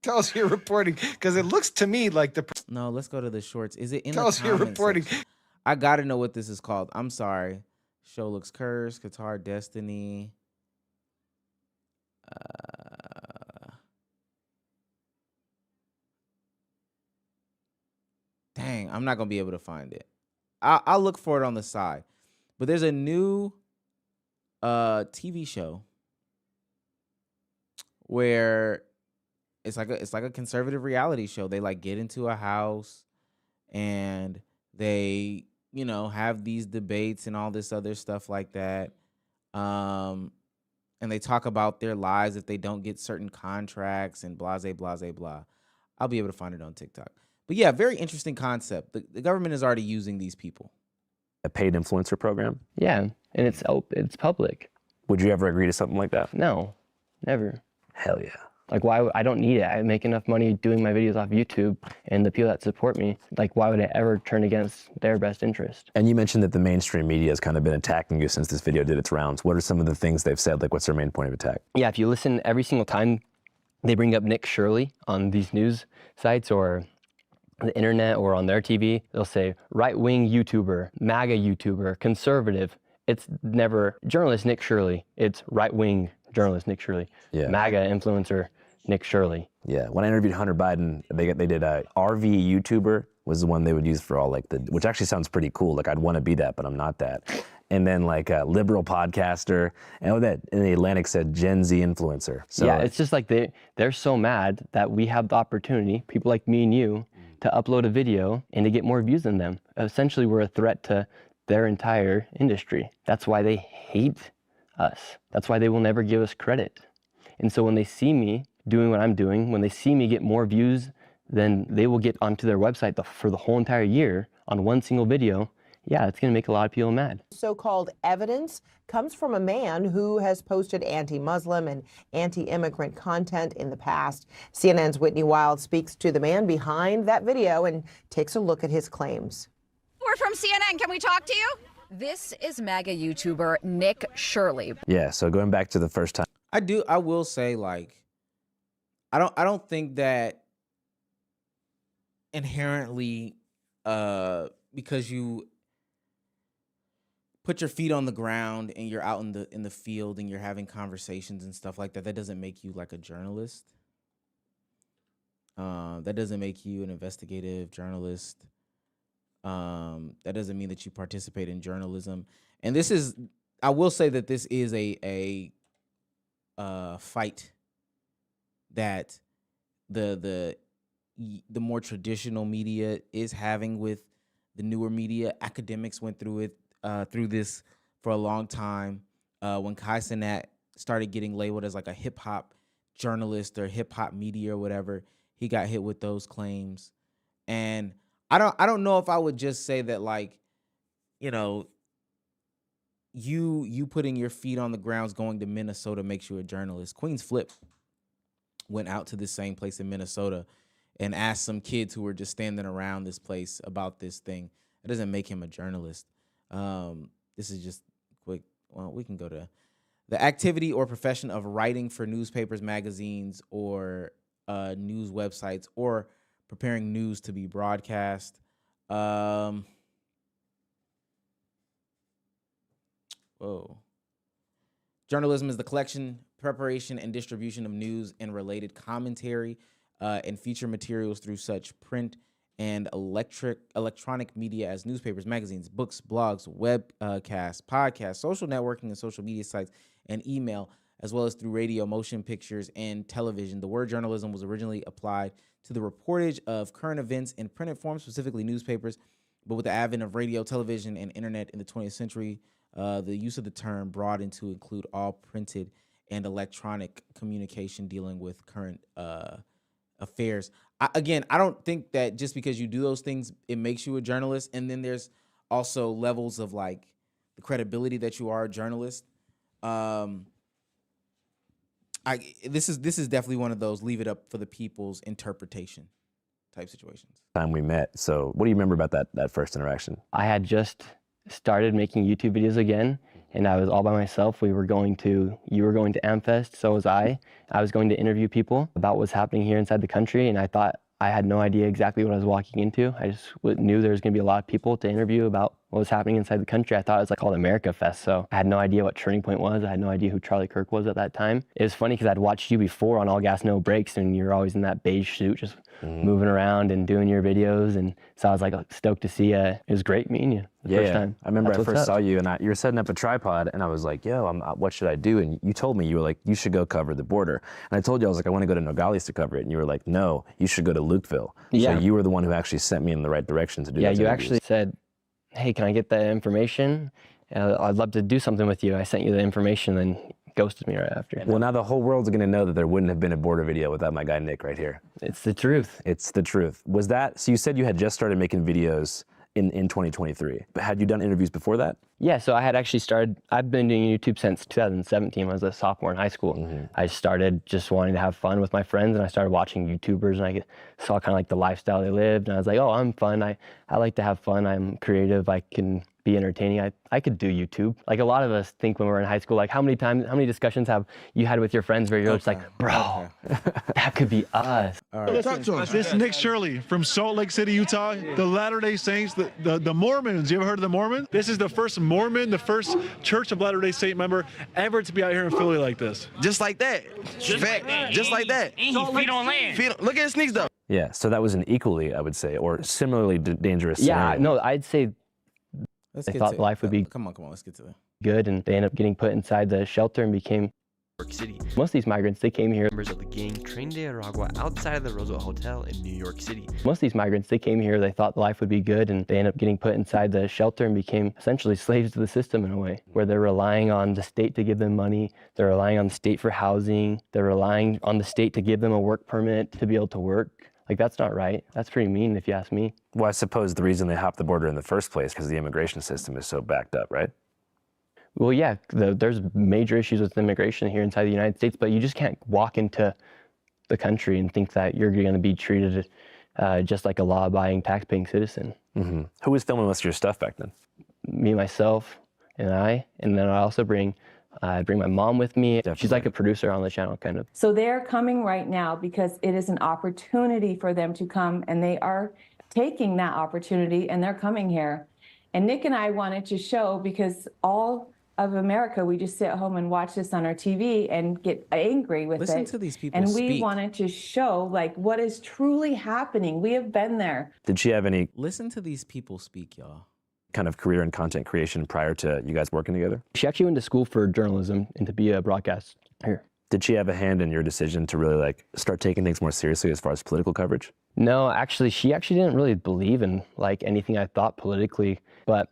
Tell us your reporting, because it looks to me like the...
No, let's go to the shorts. Is it in
Tell
the
us your
comment
reporting.
section? I gotta know what this is called. I'm sorry. Show looks cursed. Qatar Destiny. Dang, I'm not gonna be able to find it. I'll look for it on the side. But there's a new TV show where it's like a conservative reality show. They get into a house and they have these debates and all this other stuff like that. And they talk about their lives if they don't get certain contracts and blah, blah, blah, blah. I'll be able to find it on TikTok. But yeah, very interesting concept. The government is already using these people.
A paid influencer program?
Yeah, and it's public.
Would you ever agree to something like that?
No, never.
Hell yeah.
Why? I don't need it. I make enough money doing my videos off YouTube, and the people that support me, why would I ever turn against their best interest?
And you mentioned that the mainstream media has kind of been attacking you since this video did its rounds. What are some of the things they've said? What's their main point of attack?
Yeah, if you listen every single time they bring up Nick Shirley on these news sites or the internet or on their TV. They'll say right-wing YouTuber, MAGA YouTuber, conservative. It's never journalist Nick Shirley. It's right-wing journalist Nick Shirley.
Yeah.
MAGA influencer Nick Shirley.
Yeah, when I interviewed Hunter Biden, they did a RV YouTuber was the one they would use for all like which actually sounds pretty cool. Like I'd want to be that, but I'm not that. And then like a liberal podcaster, and that in the Atlantic said Gen Z influencer. So
yeah, it's just like they're so mad that we have the opportunity, people like me and you, to upload a video and to get more views than them. Essentially, we're a threat to their entire industry. That's why they hate us. That's why they will never give us credit. And so when they see me doing what I'm doing, when they see me get more views than they will get onto their website for the whole entire year on one single video, yeah, it's going to make a lot of people mad.
So-called evidence comes from a man who has posted anti-Muslim and anti-immigrant content in the past. CNN's Whitney Wild speaks to the man behind that video and takes a look at his claims.
We're from CNN. Can we talk to you? This is MAGA YouTuber Nick Shirley.
Yeah, so going back to the first time.
I will say, like, I don't think that inherently because you put your feet on the ground and you're out in the field and you're having conversations and stuff like that, that doesn't make you like a journalist. That doesn't make you an investigative journalist. That doesn't mean that you participate in journalism. And I will say that this is a fight that the more traditional media is having with the newer media. Academics went through this for a long time. When Kai Cenat started getting labeled as like a hip hop journalist or hip hop media or whatever, he got hit with those claims. And I don't know if I would just say that, like, you know, you putting your feet on the ground going to Minnesota makes you a journalist. Queen's Flip went out to this same place in Minnesota and asked some kids who were just standing around this place about this thing. It doesn't make him a journalist. This is just quick. Well, we can go to the activity or profession of writing for newspapers, magazines, or news websites, or preparing news to be broadcast. Whoa. Journalism is the collection, preparation, and distribution of news and related commentary and feature materials through such print and electronic media as newspapers, magazines, books, blogs, webcasts, podcasts, social networking and social media sites, and email, as well as through radio, motion pictures, and television. The word journalism was originally applied to the reportage of current events in printed form, specifically newspapers, but with the advent of radio, television, and internet in the 20th century, the use of the term broadened to include all printed and electronic communication dealing with current affairs. I don't think that just because you do those things, it makes you a journalist. And then there's also levels of like the credibility that you are a journalist. This is definitely one of those leave it up for the people's interpretation type situations.
Time we met. So what do you remember about that first interaction?
I had just started making YouTube videos again, and I was all by myself. You were going to AmFest, so was I. I was going to interview people about what's happening here inside the country, and I thought I had no idea exactly what I was walking into. I just knew there was going to be a lot of people to interview about what was happening inside the country. I thought it was like called America Fest, so I had no idea what Turning Point was. I had no idea who Charlie Kirk was at that time. It was funny because I'd watched you before on All Gas No Brakes, and you're always in that beige suit, just moving around and doing your videos, and so I was like stoked to see. It was great meeting you the first time.
I remember I first saw you, and you were setting up a tripod, and I was like, "Yo, what should I do?" And you told me, you were like, "You should go cover the border." And I told you, I was like, "I want to go to Nogales to cover it," and you were like, "No, you should go to Lukeville."
Yeah.
So you were the one who actually sent me in the right direction to do.
Yeah,
those
you
interviews.
actually said, "Hey, can I get that information? I'd love to do something with you." I sent you the information, then ghosted me right after.
Well, now the whole world's going to know that there wouldn't have been a border video without my guy Nick right here.
It's the truth.
It's the truth. Was that, so you said you had just started making videos in 2023, but had you done interviews before that?
Yeah, so I had actually started, I've been doing YouTube since 2017 when I was a sophomore in high school. I started just wanting to have fun with my friends, and I started watching YouTubers, and I saw kind of like the lifestyle they lived, and I was like, oh, I'm fun. I like to have fun. I'm creative. I can be entertaining, I could do YouTube. Like a lot of us think when we were in high school, like how many discussions have you had with your friends where you're just like, bro, that could be us.
Talk to us. This is Nick Shirley from Salt Lake City, Utah. The Latter-day Saints, the Mormons. You ever heard of the Mormons? This is the first Mormon, the first Church of Latter-day Saint member ever to be out here in Philly like this.
Just like that. Just like that.
And he feet on land.
Look at his sneaks though.
Yeah, so that was an equally, I would say, or similarly dangerous
Yeah,
scenario.
no, I'd say they thought life would be
come on, let's get to that.
good, and they ended up getting put inside the shelter and became
York City.
Most of these migrants, they came here.
Members of the gang trained de Aragua outside of the Roosevelt Hotel in New York City.
Most of these migrants, they came here, they thought life would be good, and they ended up getting put inside the shelter and became essentially slaves to the system in a way, where they're relying on the state to give them money, they're relying on the state for housing, they're relying on the state to give them a work permit to be able to work. Like, that's not right. That's pretty mean if you ask me.
Well, I suppose the reason they hopped the border in the first place because the immigration system is so backed up, right?
Well, yeah, there's major issues with immigration here inside the United States, but you just can't walk into the country and think that you're going to be treated just like a law-abiding, tax-paying citizen.
Mm-hmm. Who was filming most of your stuff back then?
Me, myself, and then I also bring my mom with me. Definitely. She's like a producer on the channel, kind of.
So they're coming right now because it is an opportunity for them to come, and they are taking that opportunity, and they're coming here. And Nick and I wanted to show, because all of America, we just sit at home and watch this on our TV and get angry with it.
Listen to these people
And we
speak.
wanted to show like what is truly happening. We have been there.
Did she have any
Listen to these people speak, y'all.
kind of career in content creation prior to you guys working together?
She actually went to school for journalism and to be a broadcaster here.
Did she have a hand in your decision to really like start taking things more seriously as far as political coverage?
No, actually, she actually didn't really believe in like anything I thought politically. But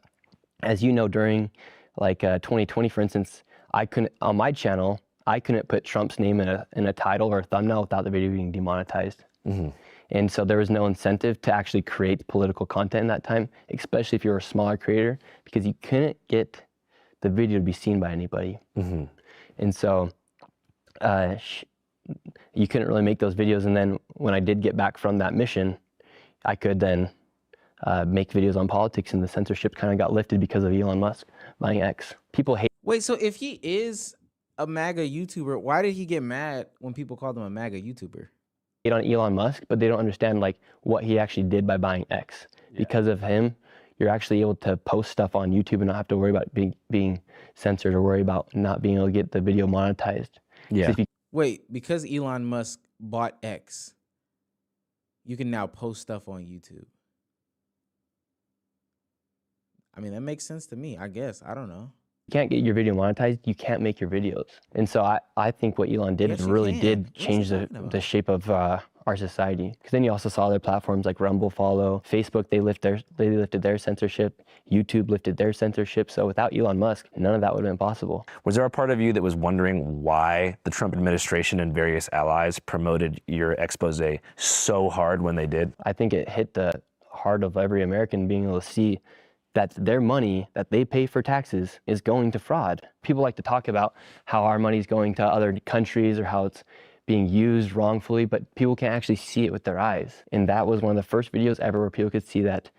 as you know, during like 2020, for instance, I couldn't, on my channel, I couldn't put Trump's name in a title or a thumbnail without the video being demonetized.
Mm-hmm.
And so there was no incentive to actually create political content in that time, especially if you're a smaller creator, because you couldn't get the video to be seen by anybody.
Mm-hmm.
And so you couldn't really make those videos. And then when I did get back from that mission, I could then make videos on politics, and the censorship kind of got lifted because of Elon Musk buying X. People hate.
Wait, so if he is a MAGA YouTuber, why did he get mad when people called him a MAGA YouTuber?
On Elon Musk, but they don't understand like what he actually did by buying X. Yeah. Because of him, you're actually able to post stuff on YouTube and not have to worry about being censored or worry about not being able to get the video monetized.
Yeah.
Wait, because Elon Musk bought X, you can now post stuff on YouTube. I mean, that makes sense to me, I guess. I don't know.
You can't get your video monetized, you can't make your videos. And so I think what Elon did really did change the shape of our society. Because then you also saw other platforms like Rumble follow, Facebook, they lifted their censorship, YouTube lifted their censorship. So without Elon Musk, none of that would have been possible.
Was there a part of you that was wondering why the Trump administration and various allies promoted your expose so hard when they did?
I think it hit the heart of every American being able to see that their money that they pay for taxes is going to fraud. People like to talk about how our money is going to other countries or how it's being used wrongfully, but people can't actually see it with their eyes. And that was one of the first videos ever where people could see that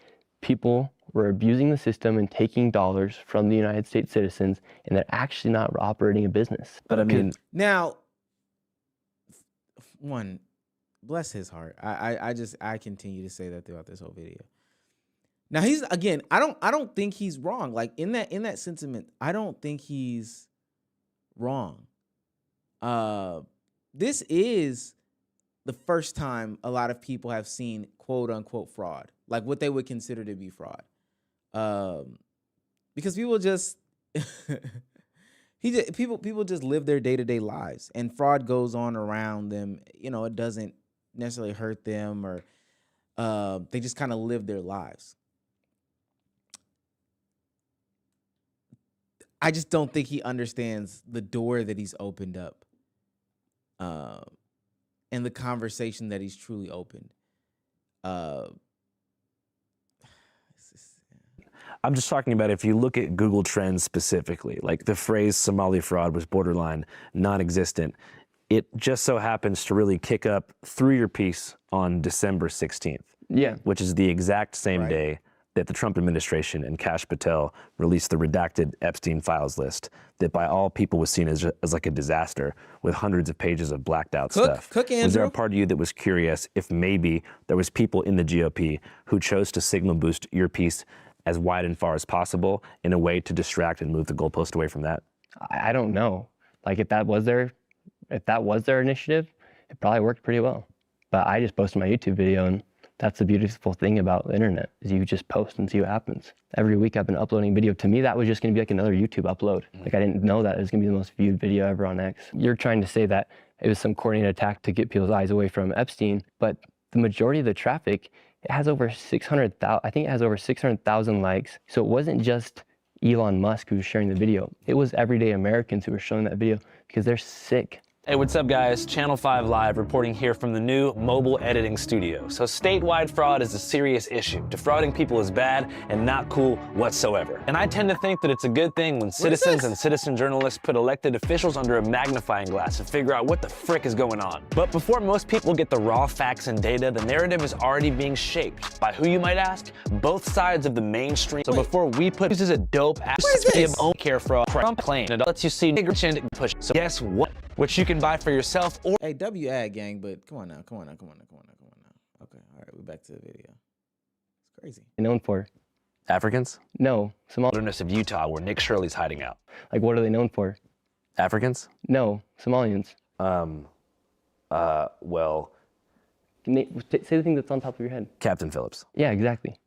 people were abusing the system and taking dollars from the United States citizens, and they're actually not operating a business.
But I mean,
now, one, bless his heart. I continue to say that throughout this whole video. Now he's, again, I don't think he's wrong. Like in that sentiment, I don't think he's wrong. This is the first time a lot of people have seen quote unquote fraud, like what they would consider to be fraud. Because people just people just live their day-to-day lives, and fraud goes on around them. You know, it doesn't necessarily hurt them, or they just kind of live their lives. I just don't think he understands the door that he's opened up, and the conversation that he's truly opened.
I'm just talking about if you look at Google Trends specifically, like the phrase Somali fraud was borderline non-existent. It just so happens to really kick up through your piece on December 16th.
Yeah.
Which is the exact same day that the Trump administration and Kash Patel released the redacted Epstein files list that by all people was seen as like a disaster with hundreds of pages of blacked out stuff.
Cook,
was there a
Andrew.
part of you that was curious if maybe there was people in the GOP who chose to signal boost your piece as wide and far as possible in a way to distract and move the goalpost away from that?
I don't know. Like if that was their initiative, it probably worked pretty well. But I just posted my YouTube video, and that's the beautiful thing about the internet, is you just post and see what happens. Every week I've been uploading video. To me, that was just gonna be like another YouTube upload. Like I didn't know that it was gonna be the most viewed video ever on X. You're trying to say that it was some coordinated attack to get people's eyes away from Epstein, but the majority of the traffic, it has over 600,000, I think it has over 600,000 likes. So it wasn't just Elon Musk who was sharing the video. It was everyday Americans who were showing that video because they're sick.
Hey, what's up guys? Channel 5 Live reporting here from the new mobile editing studio. So statewide fraud is a serious issue. Defrauding people is bad and not cool whatsoever. And I tend to think that it's a good thing when citizens and citizen journalists put elected officials under a magnifying glass and figure out what the frick is going on. But before most people get the raw facts and data, the narrative is already being shaped. By who, you might ask? Both sides of the mainstream. So before we put this is a dope ass of own care fraud Trump claim, it lets you see nigger push. So guess what? Which you can buy for yourself or
Hey, W ad gang, but come on now. Okay, all right, we're back to the video. It's crazy.
Known for?
Africans?
No,
wilderness of Utah where Nick Shirley's hiding out.
Like what are they known for?
Africans?
No, Somalians.
Well,
say the thing that's on top of your head.
Captain Phillips.
Yeah, exactly.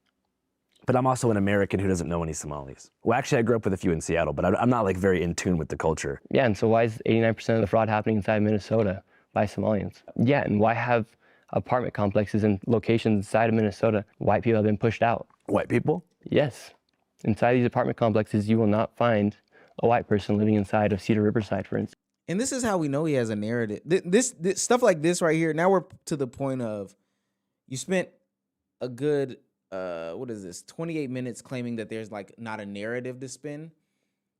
But I'm also an American who doesn't know any Somalis. Well, actually, I grew up with a few in Seattle, but I'm not like very in tune with the culture.
Yeah, and so why is 89% of the fraud happening inside Minnesota by Somalians? Yeah, and why have apartment complexes and locations inside of Minnesota, white people have been pushed out?
White people?
Yes. Inside these apartment complexes, you will not find a white person living inside of Cedar Riverside, for instance.
And this is how we know he has a narrative. This stuff like this right here. Now we're to the point of you spent a good 28 minutes claiming that there's like not a narrative to spin.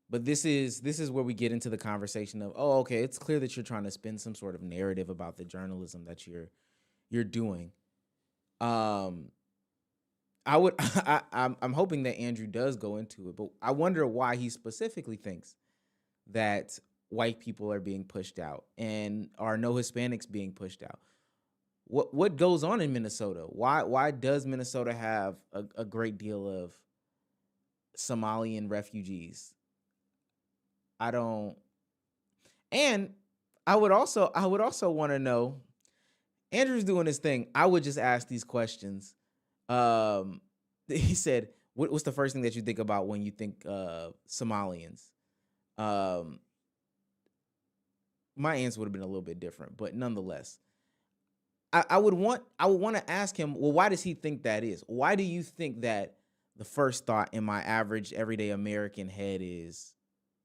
But this is where we get into the conversation of, oh, okay, it's clear that you're trying to spin some sort of narrative about the journalism that you're doing. I'm hoping that Andrew does go into it, but I wonder why he specifically thinks that white people are being pushed out and are no Hispanics being pushed out. What goes on in Minnesota? Why does Minnesota have a great deal of Somalian refugees? I don't. And I would also want to know. Andrew's doing his thing. I would just ask these questions. He said, "What's the first thing that you think about when you think Somalians?" My answer would have been a little bit different, but nonetheless. I would want to ask him, well, why does he think that is? Why do you think that the first thought in my average everyday American head is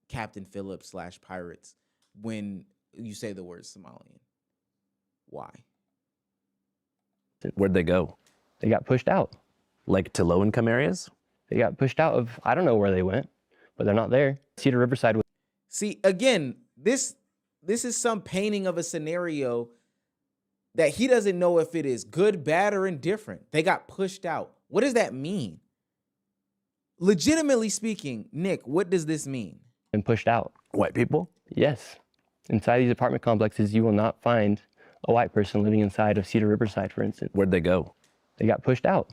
Captain Phillips / pirates when you say the word Somalian? Why?
Where'd they go?
They got pushed out.
Like to low-income areas?
They got pushed out of, I don't know where they went, but they're not there. Cedar Riverside.
See, again, this is some painting of a scenario that he doesn't know if it is good, bad, or indifferent. They got pushed out. What does that mean? Legitimately speaking, Nick, what does this mean?
And pushed out.
White people?
Yes. Inside these apartment complexes, you will not find a white person living inside of Cedar Riverside, for instance.
Where'd they go?
They got pushed out.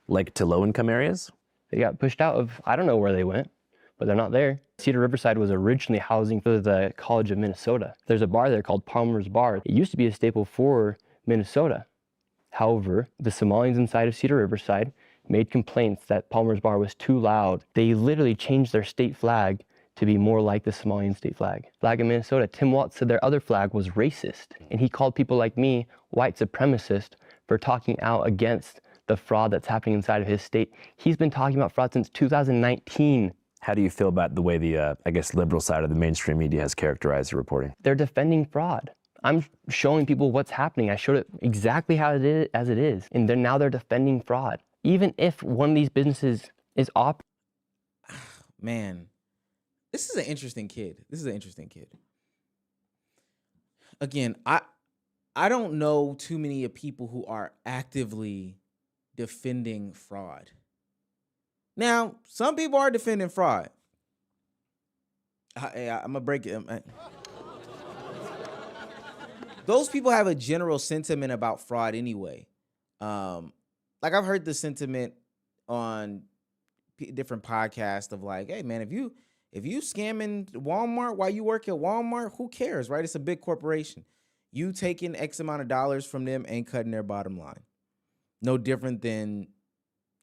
Like to low-income areas?
They got pushed out of, I don't know where they went, but they're not there. Cedar Riverside was originally housing for the College of Minnesota. There's a bar there called Palmer's Bar. It used to be a staple for Minnesota. However, the Somalians inside of Cedar Riverside made complaints that Palmer's Bar was too loud. They literally changed their state flag to be more like the Somalian state flag. Flag of Minnesota. Tim Walz said their other flag was racist, and he called people like me white supremacist for talking out against the fraud that's happening inside of his state. He's been talking about fraud since 2019.
How do you feel about the way the, I guess, liberal side of the mainstream media has characterized the reporting?
They're defending fraud. I'm showing people what's happening. I showed it exactly how it is, as it is. And now they're defending fraud. Even if one of these businesses is
Man, this is an interesting kid. Again, I don't know too many people who are actively defending fraud. Now, some people are defending fraud. I'm going to break it. Those people have a general sentiment about fraud anyway. Like I've heard the sentiment on different podcasts of like, hey man, if you scamming Walmart while you work at Walmart, who cares, right? It's a big corporation. You taking X amount of dollars from them ain't cutting their bottom line. No different than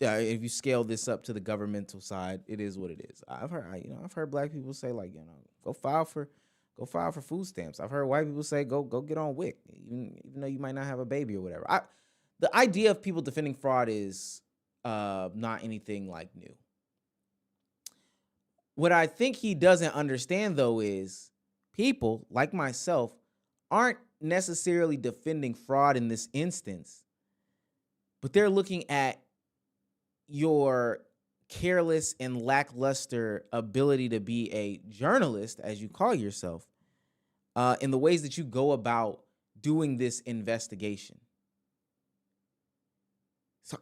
if you scale this up to the governmental side, it is what it is. I've heard black people say like, go file for food stamps. I've heard white people say go get on WIC, even though you might not have a baby or whatever. The idea of people defending fraud is not anything like new. What I think he doesn't understand though is people like myself aren't necessarily defending fraud in this instance, but they're looking at your careless and lackluster ability to be a journalist, as you call yourself, in the ways that you go about doing this investigation. So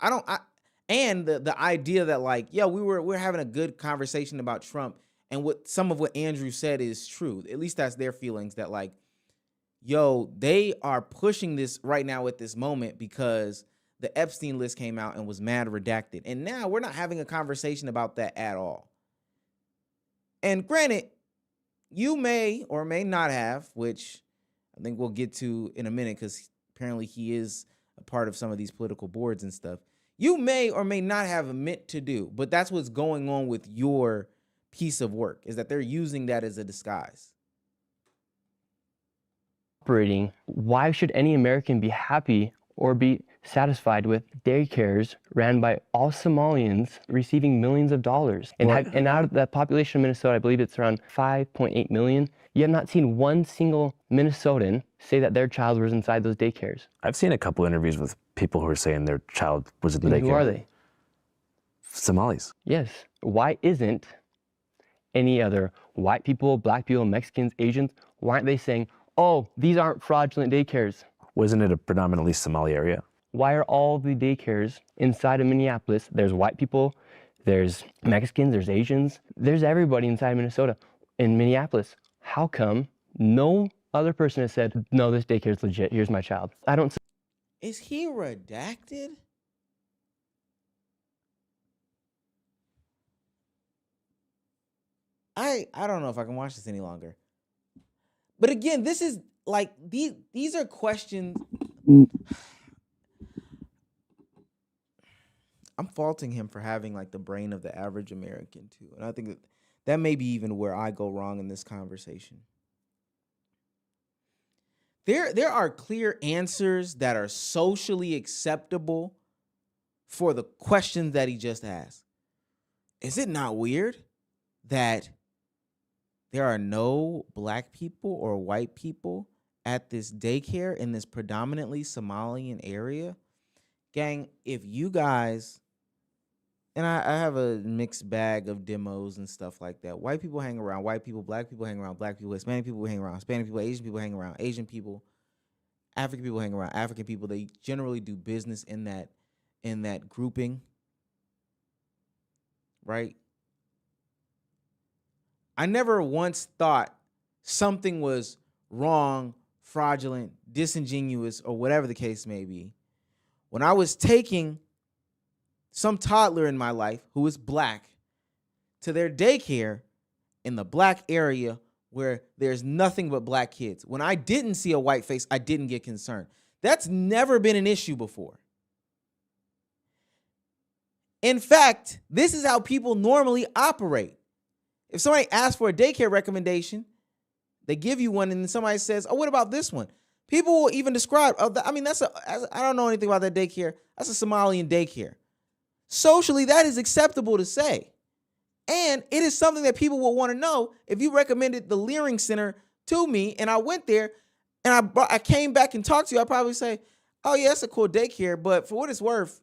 and the idea that like, yeah, we're having a good conversation about Trump, and some of what Andrew said is true. At least that's their feelings, that like, yo, they are pushing this right now at this moment because the Epstein list came out and was mad redacted. And now we're not having a conversation about that at all. And granted, you may or may not have, which I think we'll get to in a minute because apparently he is a part of some of these political boards and stuff. You may or may not have meant to do, but that's what's going on with your piece of work, is that they're using that as a disguise.
Operating, why should any American be happy or be satisfied with daycares ran by all Somalians receiving millions of dollars? And out of the population of Minnesota, I believe it's around 5.8 million. You have not seen one single Minnesotan say that their child was inside those daycares.
I've seen a couple interviews with people who are saying their child was in the daycare.
Who are they?
Somalis.
Yes. Why isn't any other white people, black people, Mexicans, Asians, why aren't they saying, oh, these aren't fraudulent daycares?
Wasn't it a predominantly Somali area?
Why are all the daycares inside of Minneapolis? There's white people, there's Mexicans, there's Asians, there's everybody inside Minnesota. In Minneapolis, how come no other person has said, no, this daycare is legit, here's my child? I don't.
Is he redacted? I don't know if I can watch this any longer. But again, this is like, these are questions. I'm faulting him for having like the brain of the average American too. And I think that may be even where I go wrong in this conversation. There are clear answers that are socially acceptable for the questions that he just asked. Is it not weird that there are no black people or white people at this daycare in this predominantly Somalian area? Gang, if you guys, and I have a mixed bag of demos and stuff like that. White people hang around white people, black people hang around black people, Hispanic people hang around Hispanic people, Asian people hang around Asian people, African people hang around African people. They generally do business in that grouping, right? I never once thought something was wrong, fraudulent, disingenuous, or whatever the case may be when I was taking some toddler in my life who was black to their daycare in the black area where there's nothing but black kids. When I didn't see a white face, I didn't get concerned. That's never been an issue before. In fact, this is how people normally operate. If somebody asks for a daycare recommendation, they give you one, and then somebody says, oh, what about this one? People will even describe, I don't know anything about that daycare. That's a Somalian daycare. Socially, that is acceptable to say. And it is something that people will want to know. If you recommended the Leering Center to me and I went there and I came back and talked to you, I'd probably say, oh, yeah, that's a cool daycare. But for what it's worth,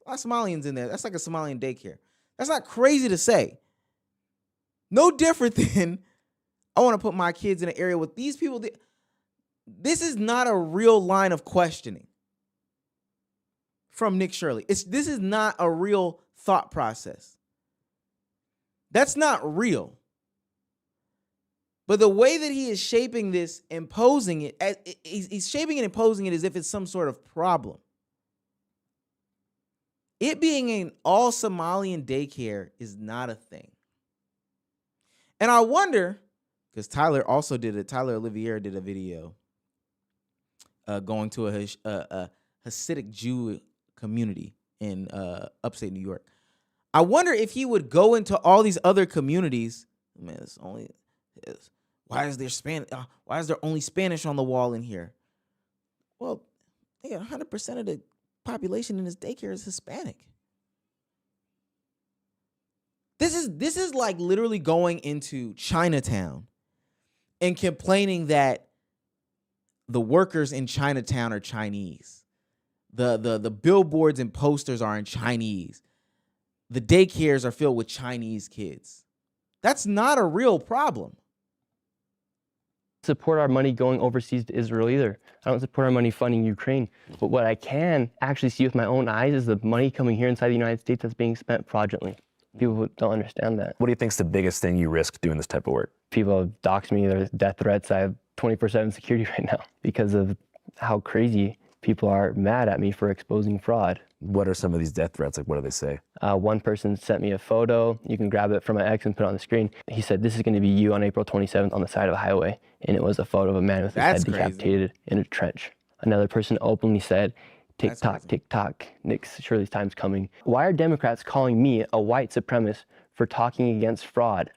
a lot of Somalians in there. That's like a Somalian daycare. That's not crazy to say. No different than I want to put my kids in an area with these people. This is not a real line of questioning from Nick Shirley. This is not a real thought process. That's not real. But the way that he is shaping this, imposing it, he's shaping and imposing it as if it's some sort of problem. It being an all Somalian daycare is not a thing. And I wonder, because Tyler Olivier did a video going to a Hasidic Jew community in upstate New York. I wonder if he would go into all these other communities. Man, why is there only Spanish on the wall in here? Well, 100% of the population in this daycare is Hispanic. This is like literally going into Chinatown and complaining that the workers in Chinatown are Chinese. The billboards and posters are in Chinese. The daycares are filled with Chinese kids. That's not a real problem.
Support our money going overseas to Israel either. I don't support our money funding Ukraine. But what I can actually see with my own eyes is the money coming here inside the United States that's being spent fraudulently. People don't understand that.
What do you think is the biggest thing you risk doing this type of work?
People have doxed me, there's death threats. I have 24/7 security right now because of how crazy people are mad at me for exposing fraud.
What are some of these death threats? Like, what do they say?
One person sent me a photo. You can grab it from my ex and put it on the screen. He said, "This is going to be you on April 27th on the side of a highway." And it was a photo of a man with his head decapitated in a trench. Another person openly said, "TikTok, TikTok, Nick's Shirley's time's coming." Why are Democrats calling me a white supremacist for talking against fraud?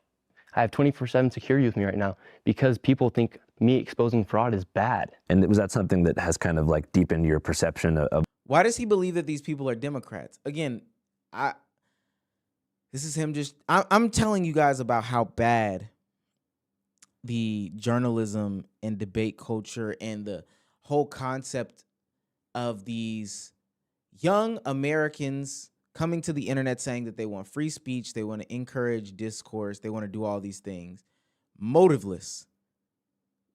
I have 24/7 security with me right now because people think me exposing fraud is bad.
And was that something that has kind of like deepened your perception of?
Why does he believe that these people are Democrats? Again, this is him just, I'm telling you guys about how bad the journalism and debate culture and the whole concept of these young Americans coming to the internet saying that they want free speech, they want to encourage discourse, they want to do all these things. Motiveless.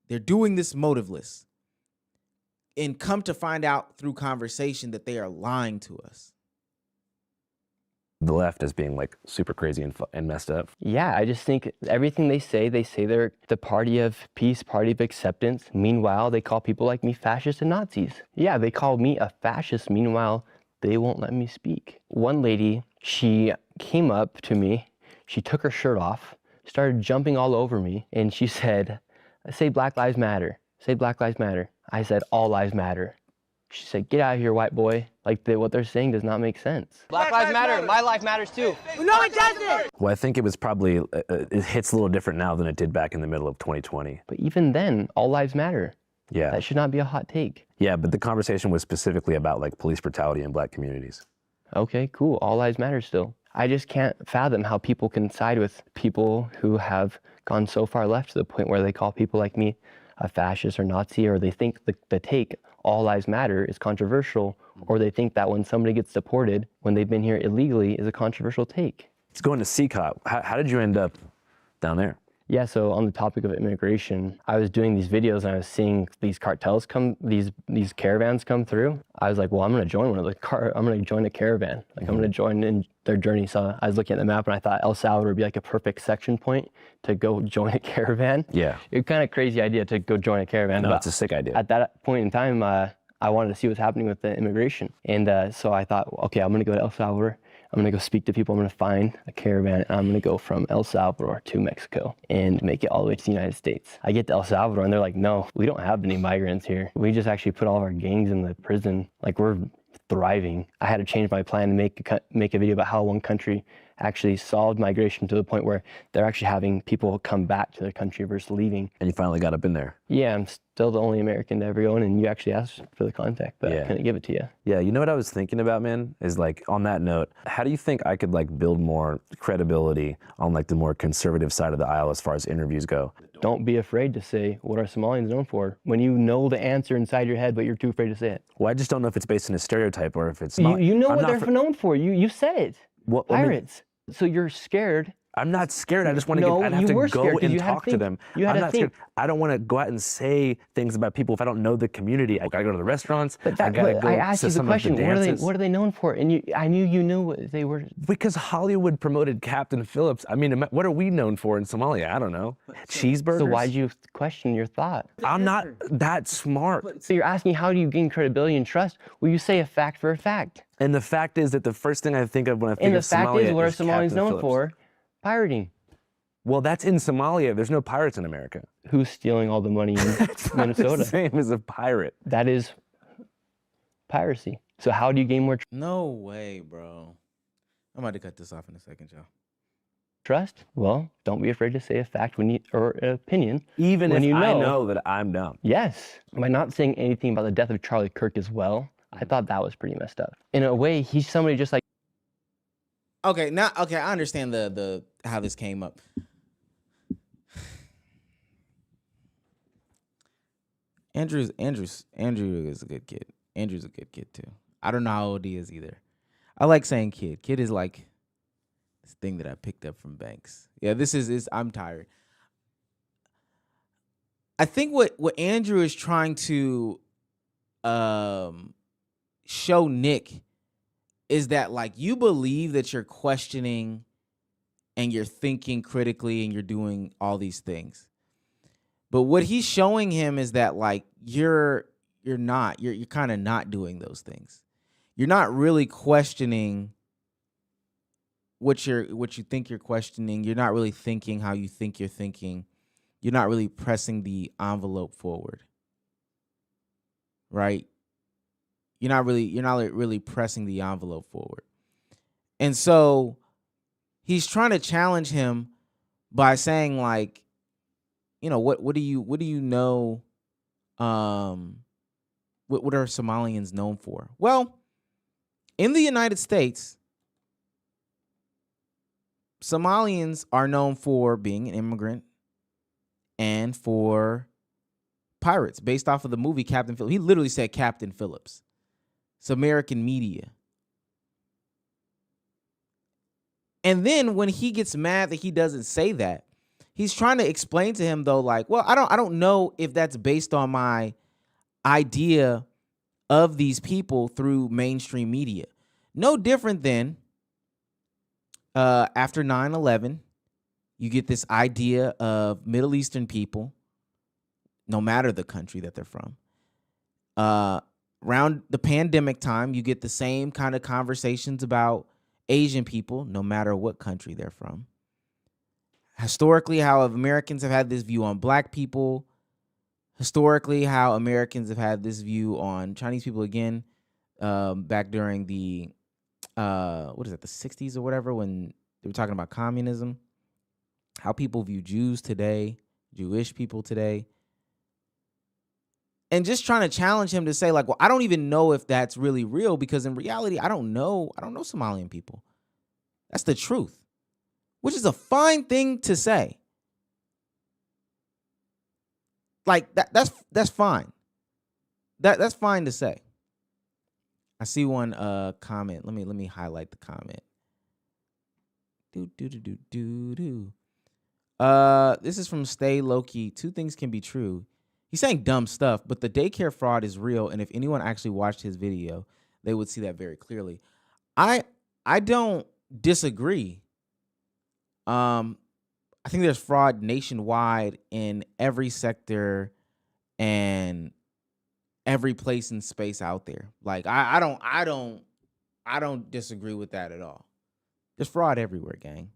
They're doing this motiveless. And come to find out through conversation that they are lying to us.
The left as being like super crazy and messed up.
Yeah, I just think everything they say they're the party of peace, party of acceptance. Meanwhile, they call people like me fascists and Nazis. Yeah, they call me a fascist. Meanwhile, they won't let me speak. One lady, she came up to me, she took her shirt off, started jumping all over me, and she said, "Say Black Lives Matter. Say Black Lives Matter." I said, "All lives matter." She said, "Get out of here, white boy." Like, what they're saying does not make sense.
Black lives matter. My life matters too.
No, it doesn't.
Well, I think it was probably, it hits a little different now than it did back in the middle of 2020.
But even then, all lives matter.
Yeah.
That should not be a hot take.
Yeah, but the conversation was specifically about like police brutality in Black communities.
Okay, cool. All lives matter still. I just can't fathom how people can side with people who have gone so far left to the point where they call people like me a fascist or Nazi, or they think the take all lives matter is controversial, or they think that when somebody gets deported when they've been here illegally is a controversial take.
It's going to CCOP. How did you end up down there?
Yeah, so on the topic of immigration, I was doing these videos and I was seeing these cartels these caravans come through. I was like, well, I'm gonna join one of I'm gonna join a caravan. Like I'm gonna join in their journey. So I was looking at the map and I thought El Salvador would be like a perfect section point to go join a caravan.
Yeah.
It's kind of crazy idea to go join a caravan.
No, it's a sick idea.
At that point in time, I wanted to see what's happening with the immigration. And so I thought, okay, I'm gonna go to El Salvador. I'm gonna go speak to people. I'm gonna find a caravan and I'm gonna go from El Salvador to Mexico and make it all the way to the United States. I get to El Salvador and they're like, no, we don't have any migrants here. We just actually put all of our gangs in the prison. Like we're thriving. I had to change my plan and make a video about how one country actually solved migration to the point where they're actually having people come back to their country versus leaving.
And you finally got up in there.
Yeah, I'm still the only American to ever go in, and you actually asked for the contact, but I couldn't give it to you.
Yeah, you know what I was thinking about, man, is like on that note, how do you think I could like build more credibility on like the more conservative side of the aisle as far as interviews go?
Don't be afraid to say, what are Somalians known for? When you know the answer inside your head, but you're too afraid to say it.
Well, I just don't know if it's based on a stereotype or if it's not.
You know what they're known for. You said it.
Well,
Pirates. So you're scared
I'm not scared. I just want to
No,
I'd have
you
to
were
go
scared 'cause
and
you had to
talk to
think.
them.
You had
I'm
to
not
think.
scared. I don't want to go out and say things about people if I don't know the community. I gotta go to the restaurants.
But
I gotta
but
go
I asked
to
you the
some
question.
of the dances.
What are they known for? And I knew you knew what they were.
Because Hollywood promoted Captain Phillips. I mean, what are we known for in Somalia? I don't know. Cheeseburgers?
So why'd you question your thought?
I'm not that smart.
So you're asking how do you gain credibility and trust? Well, you say a fact for a fact.
And the fact is that the first thing I think of when I think
And the
of
fact
Somalia
is, what are
is
Somalians
Captain
known
Phillips.
for? Pirating.
Well, that's in Somalia. There's no pirates in America.
Who's stealing all the money in
It's not
Minnesota?
the same as a pirate.
That is piracy. So how do you gain more
No way, bro. I'm about to cut this off in a second, y'all.
trust? Well, don't be afraid to say a fact or an opinion.
Even
when
if
you
I know that I'm dumb.
Yes. By not saying anything about the death of Charlie Kirk as well, I thought that was pretty messed up. In a way, he's somebody just like.
Okay, I understand the how this came up. Andrew is a good kid. Andrew's a good kid too. I don't know how old he is either. I like saying kid. Kid is like this thing that I picked up from Banks. Yeah, this is I'm tired. I think what Andrew is trying to show Nick is that like you believe that you're questioning and you're thinking critically and you're doing all these things. But what he's showing him is that like you're kind of not doing those things. You're not really questioning what you think you're questioning. You're not really thinking how you think you're thinking. You're not really pressing the envelope forward. Right? You're not really pressing the envelope forward. And so he's trying to challenge him by saying like, you know, what do you know? What are Somalians known for? Well, in the United States, Somalians are known for being an immigrant and for pirates, based off of the movie Captain Phillips. He literally said Captain Phillips. It's American media. And then when he gets mad that he doesn't say that, he's trying to explain to him though, like, well, I don't know if that's based on my idea of these people through mainstream media. No different than after 9/11, you get this idea of Middle Eastern people, no matter the country that they're from. Around the pandemic time, you get the same kind of conversations about Asian people, no matter what country they're from. Historically, how Americans have had this view on black people. Historically, how Americans have had this view on Chinese people again, back during the, the 60s or whatever, when they were talking about communism. How people view Jews today, Jewish people today. And just trying to challenge him to say like, well, I don't even know if that's really real because in reality, I don't know Somalian people. That's the truth, which is a fine thing to say. Like that's fine. That's fine to say. I see one comment. Let me highlight the comment. This is from Stay Low-Key. Two things can be true. He's saying dumb stuff, but the daycare fraud is real, and if anyone actually watched his video, they would see that very clearly. I don't disagree. I think there's fraud nationwide in every sector and every place and space out there. Like I don't disagree with that at all. There's fraud everywhere, gang.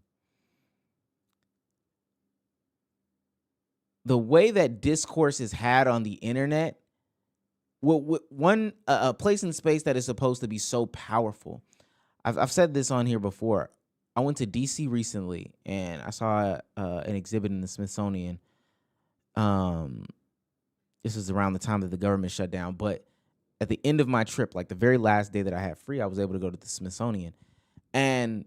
The way that discourse is had on the internet, one place and space that is supposed to be so powerful. I've said this on here before. I went to DC recently and I saw an exhibit in the Smithsonian. This was around the time that the government shut down, but at the end of my trip, like the very last day that I had free, I was able to go to the Smithsonian, and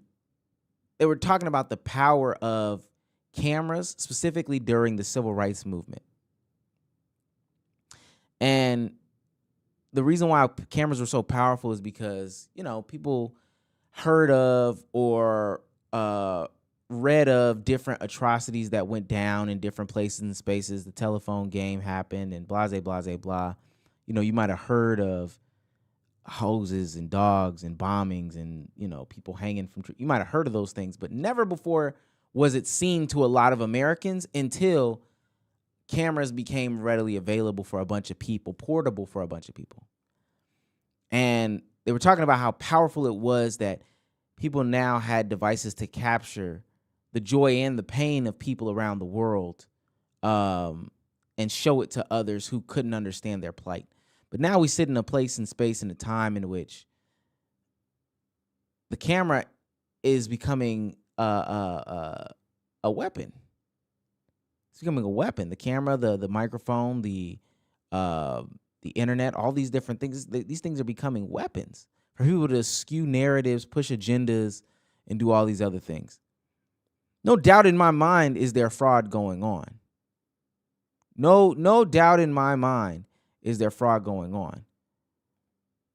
they were talking about the power of cameras, specifically during the civil rights movement. And the reason why cameras were so powerful is because, you know, people heard of or read of different atrocities that went down in different places and spaces. The telephone game happened and blah, blah, blah, blah. You know, you might have heard of hoses and dogs and bombings and, you know, people hanging from trees. You might have heard of those things, but never before was it seen to a lot of Americans until cameras became readily available for a bunch of people, portable for a bunch of people. And they were talking about how powerful it was that people now had devices to capture the joy and the pain of people around the world, and show it to others who couldn't understand their plight. But now we sit in a place and space and a time in which the camera is becoming a weapon. It's becoming a weapon. The camera, the microphone, the internet, all these different things. These things are becoming weapons for people to skew narratives, push agendas, and do all these other things. No doubt in my mind is there fraud going on. No doubt in my mind is there fraud going on.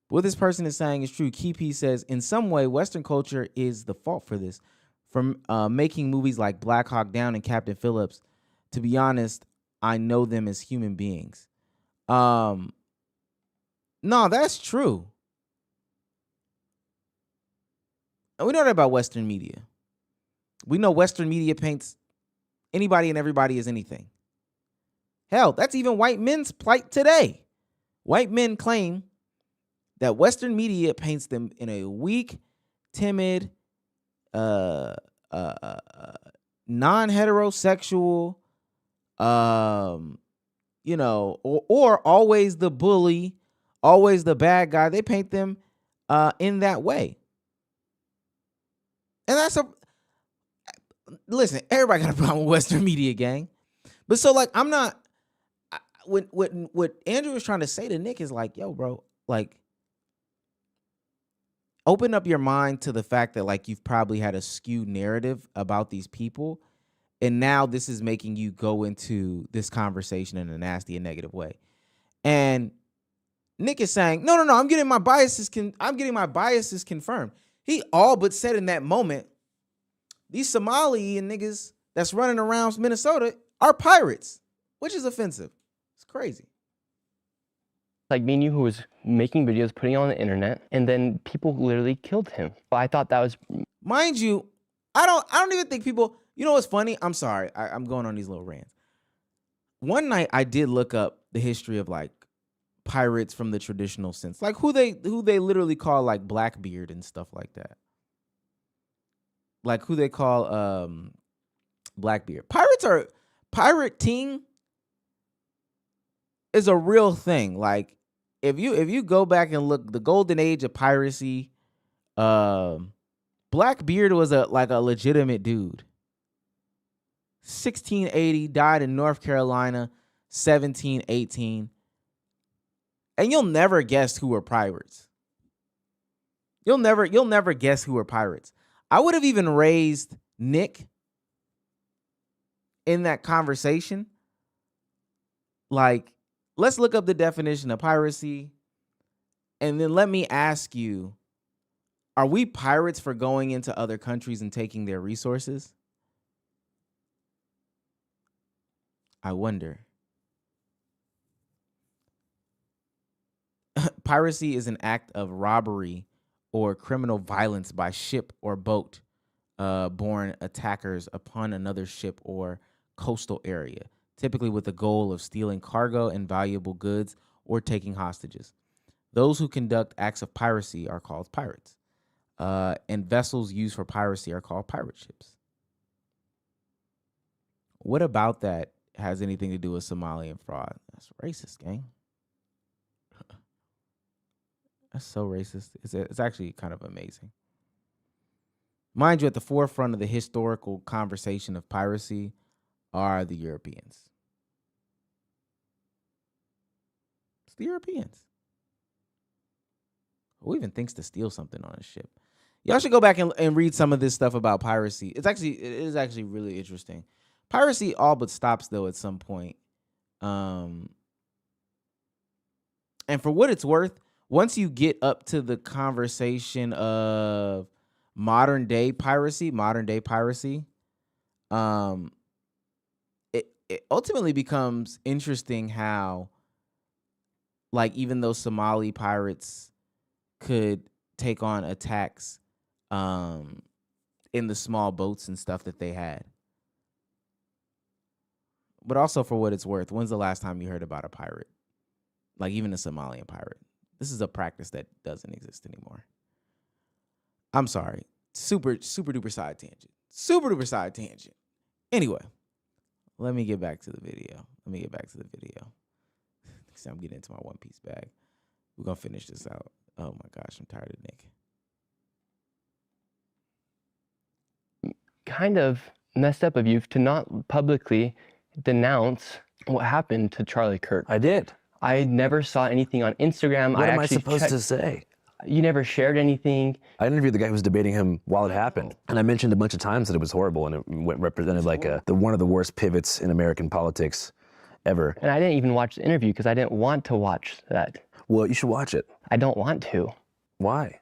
What this person is saying is true. Keep says, in some way, Western culture is the fault for this. From making movies like Black Hawk Down and Captain Phillips, to be honest, I know them as human beings. No, that's true. And we know that about Western media. We know Western media paints anybody and everybody as anything. Hell, that's even white men's plight today. White men claim that Western media paints them in a weak, timid, non-heterosexual, you know, or always the bully, always the bad guy. They paint them in that way. And that's listen, everybody got a problem with Western media, gang. But so, like, I'm not, what Andrew was trying to say to Nick is like, yo, bro, like, open up your mind to the fact that, like, you've probably had a skewed narrative about these people. And now this is making you go into this conversation in a nasty and negative way. And Nick is saying, no, I'm getting my biases confirmed. He all but said in that moment, these Somali and niggas that's running around Minnesota are pirates, which is offensive. It's crazy.
Like me and you, who was making videos, putting it on the internet, and then people literally killed him. I thought that was,
mind you, I don't even think people, you know what's funny? I'm sorry, I'm going on these little rants. One night I did look up the history of like pirates from the traditional sense, like who they literally call like Blackbeard and stuff like that. Like who they call Blackbeard. Pirating is a real thing. Like if you go back and look, the golden age of piracy, Blackbeard was a legitimate dude. 1680, died in North Carolina, 1718. And you'll never guess who were pirates. You'll never guess who were pirates. I would have even raised Nick in that conversation. Like, let's look up the definition of piracy. And then let me ask you, are we pirates for going into other countries and taking their resources? I wonder. Piracy is an act of robbery or criminal violence by ship or boat borne attackers upon another ship or coastal area, typically with the goal of stealing cargo and valuable goods or taking hostages. Those who conduct acts of piracy are called pirates, and vessels used for piracy are called pirate ships. What about that has anything to do with Somalian fraud? That's racist, gang. That's so racist. It's actually kind of amazing. Mind you, at the forefront of the historical conversation of piracy are the Europeans. It's the Europeans. Who even thinks to steal something on a ship? Y'all should go back and read some of this stuff about piracy. It is actually really interesting. Piracy all but stops, though, at some point. And for what it's worth, once you get up to the conversation of modern day piracy, um, it ultimately becomes interesting how, like, even though Somali pirates could take on attacks in the small boats and stuff that they had. But also, for what it's worth, when's the last time you heard about a pirate? Like, even a Somalian pirate. This is a practice that doesn't exist anymore. I'm sorry. Super duper side tangent. Super duper side tangent. Anyway, let me get back to the video. See, I'm getting into my One Piece bag. We're going to finish this out. Oh my gosh, I'm tired of Nick.
Kind of messed up of you to not publicly denounce what happened to Charlie Kirk.
I did.
I never saw anything on Instagram.
What am I supposed to say?
You never shared anything.
I interviewed the guy who was debating him while it happened, and I mentioned a bunch of times that it was horrible and it represented like one of the worst pivots in American politics ever.
And I didn't even watch the interview because I didn't want to watch that.
Well, you should watch it.
I don't want to.
Why?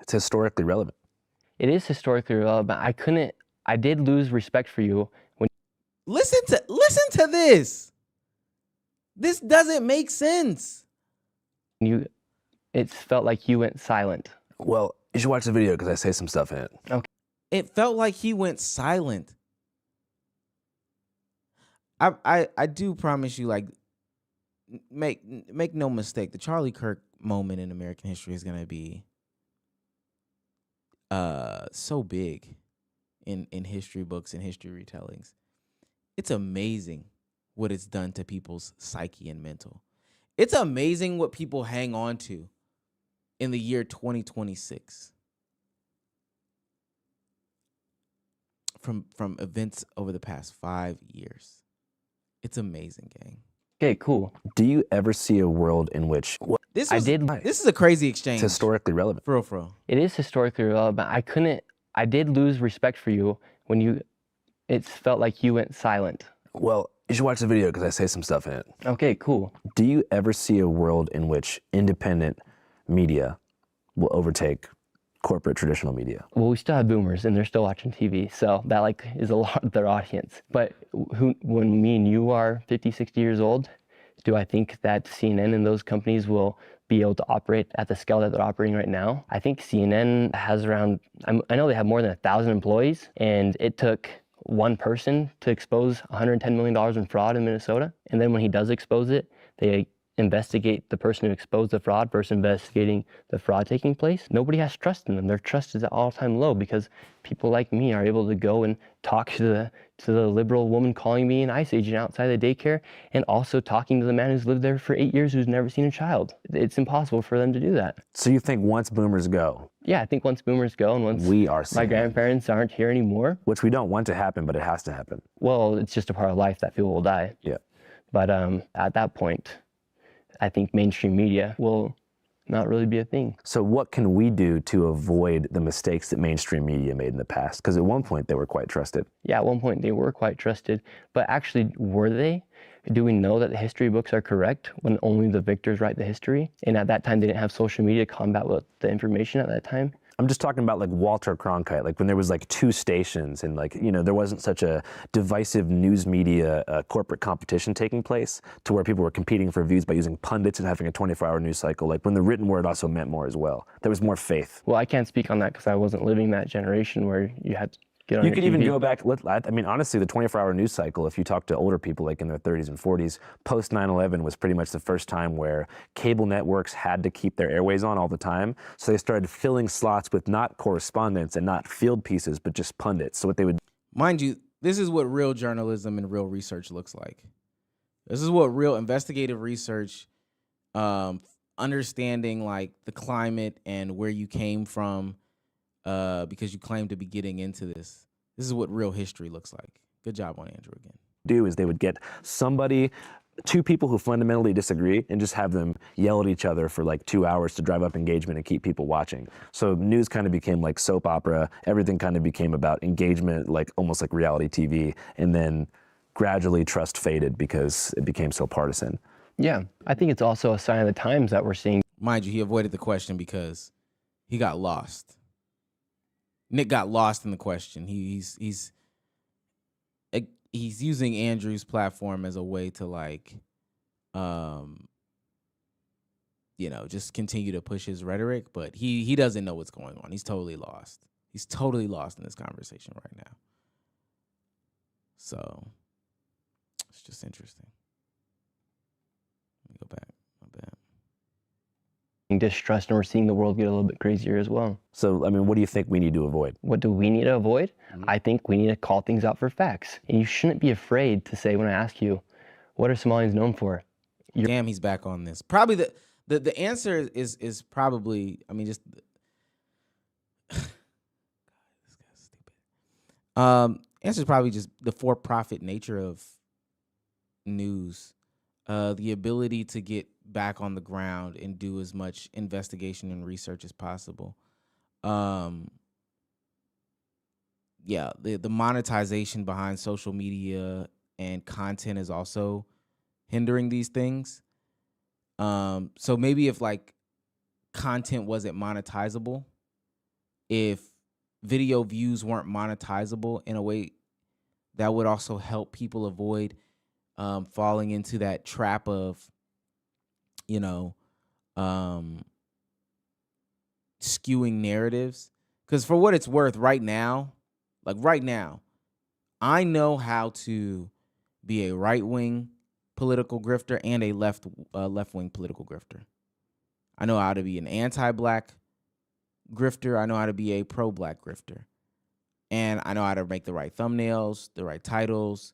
It's historically relevant.
It is historically relevant. I did lose respect for you when.
Listen to this. This doesn't make sense.
It felt like you went silent.
Well, you should watch the video because I say some stuff in it.
Okay.
It felt like he went silent. I do promise you, like, make no mistake, the Charlie Kirk moment in American history is gonna be so big in history books and history retellings. It's amazing what it's done to people's psyche and mental. It's amazing what people hang on to in the year 2026 from events over the past 5 years. It's amazing, gang.
Okay, cool.
Do you ever see a world in which
This is a crazy exchange.
It's historically relevant.
For real.
It is historically relevant. I did lose respect for you when it felt like you went silent.
Well, you should watch the video because I say some stuff in it.
Okay, cool.
Do you ever see a world in which independent media will overtake corporate traditional media?
Well, we still have boomers and they're still watching TV, so that is a lot of their audience. But when me and you are 50, 60 years old, do I think that CNN and those companies will be able to operate at the scale that they're operating right now? I think CNN has around, I know they have more than 1,000 employees, and it took one person to expose $110 million in fraud in Minnesota. And then when he does expose it, they investigate the person who exposed the fraud versus investigating the fraud taking place. Nobody has trust in them. Their trust is at all-time low because people like me are able to go and talk to the liberal woman calling me an ICE agent outside the daycare, and also talking to the man who's lived there for 8 years who's never seen a child. It's impossible for them to do that.
So you think once boomers go?
Yeah, I think once boomers go and once my grandparents aren't here anymore.
Which we don't want to happen, but it has to happen.
Well, it's just a part of life that people will die.
Yeah.
But at that point, I think mainstream media will not really be a thing.
So what can we do to avoid the mistakes that mainstream media made in the past? Because at one point they were quite trusted.
Yeah, at one point they were quite trusted, but actually were they? Do we know that the history books are correct when only the victors write the history? And at that time they didn't have social media to combat the information at that time.
I'm just talking about like Walter Cronkite, like when there was like 2 stations and like, you know, there wasn't such a divisive news media corporate competition taking place to where people were competing for views by using pundits and having a 24-hour news cycle, like when the written word also meant more as well. There was more faith.
Well, I can't speak on that because I wasn't living that generation where you had to get on
You
your
could
TV.
even go back, I mean, honestly, the 24-hour news cycle, if you talk to older people like in their 30s and 40s, post 9/11 was pretty much the first time where cable networks had to keep their airways on all the time. So they started filling slots with not correspondents and not field pieces, but just pundits. So what they would...
Mind you, this is what real journalism and real research looks like. This is what real investigative research, understanding like the climate and where you came from, because you claim to be getting into this. This is what real history looks like. Good job on Andrew again.
Do is they would get somebody, 2 people who fundamentally disagree and just have them yell at each other for like 2 hours to drive up engagement and keep people watching. So news kind of became like soap opera. Everything kind of became about engagement, like almost like reality TV. And then gradually trust faded because it became so partisan.
Yeah, I think it's also a sign of the times that we're seeing.
Mind you, he avoided the question because he got lost. Nick got lost in the question. He's he's using Andrew's platform as a way to just continue to push his rhetoric, but he doesn't know what's going on. He's totally lost. He's totally lost in this conversation right now. So it's just interesting. Let me go back. My bad.
Distrust, and we're seeing the world get a little bit crazier as well.
So, I mean, what do you think we need to avoid?
What do we need to avoid? I think we need to call things out for facts. And you shouldn't be afraid to say, when I ask you, what are Somalians known for?
Damn, he's back on this. Probably the answer is probably, I mean, just God, this guy's stupid. Answer is probably just the for-profit nature of news. The ability to get back on the ground and do as much investigation and research as possible. The monetization behind social media and content is also hindering these things. So maybe if content wasn't monetizable, if video views weren't monetizable in a way, that would also help people avoid falling into that trap of, skewing narratives. Because for what it's worth, right now, I know how to be a right-wing political grifter and a left-wing political grifter. I know how to be an anti-black grifter. I know how to be a pro-black grifter. And I know how to make the right thumbnails, the right titles.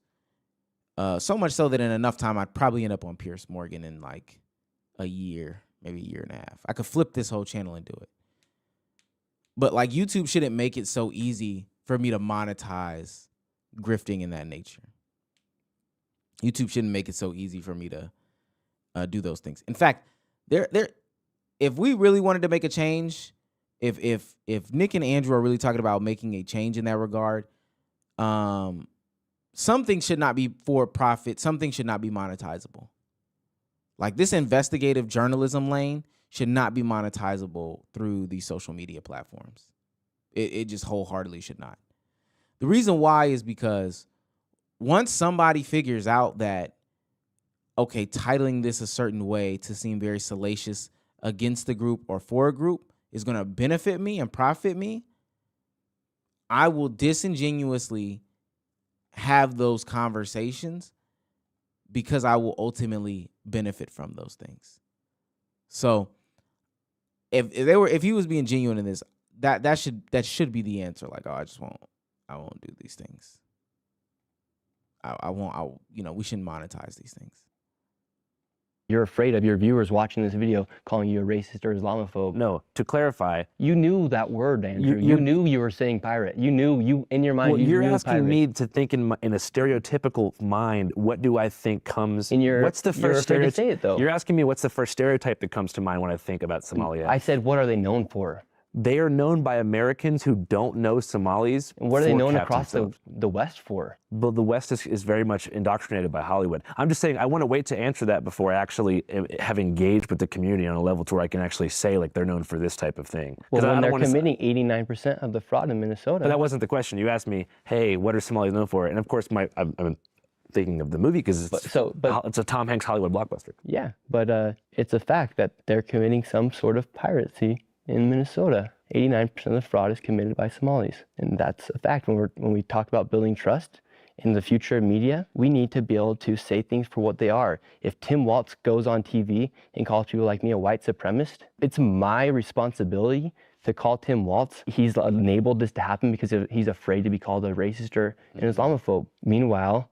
So much so that in enough time, I'd probably end up on Piers Morgan in a year, maybe a year and a half. I could flip this whole channel and do it. But YouTube shouldn't make it so easy for me to monetize grifting in that nature. YouTube shouldn't make it so easy for me to do those things. In fact, if we really wanted to make a change, if Nick and Andrew are really talking about making a change in that regard, something should not be for profit. Something should not be monetizable. This investigative journalism lane should not be monetizable through these social media platforms. It just wholeheartedly should not. The reason why is because once somebody figures out that, okay, titling this a certain way to seem very salacious against the group or for a group is going to benefit me and profit me, I will disingenuously have those conversations because I will ultimately benefit from those things. So if he was being genuine in this, that should be the answer. I won't do these things. We shouldn't monetize these things.
You're afraid of your viewers watching this video calling you a racist or Islamophobe.
No, to clarify.
You knew that word, Andrew. You knew you were saying pirate. You knew in your mind.
Well,
you
you're
knew
asking
pirate.
me to think in a stereotypical mind. What do I think comes?
What's the first stereotype? To say it, though.
You're asking me what's the first stereotype that comes to mind when I think about Somalia.
I said, what are they known for?
They are known by Americans who don't know Somalis.
And what are they known across the West for?
Well, the West is very much indoctrinated by Hollywood. I'm just saying I want to wait to answer that before I actually have engaged with the community on a level to where I can actually say they're known for this type of thing.
Well, when they're committing 89% of the fraud in Minnesota.
But that wasn't the question. You asked me, hey, what are Somalis known for? And of course, I'm thinking of the movie because it's a Tom Hanks Hollywood blockbuster.
Yeah, but it's a fact that they're committing some sort of piracy in Minnesota. 89% of the fraud is committed by Somalis. And that's a fact. When we talk about building trust in the future of media, we need to be able to say things for what they are. If Tim Walz goes on TV and calls people like me a white supremacist, it's my responsibility to call Tim Walz. He's enabled this to happen because he's afraid to be called a racist or an Islamophobe. Meanwhile,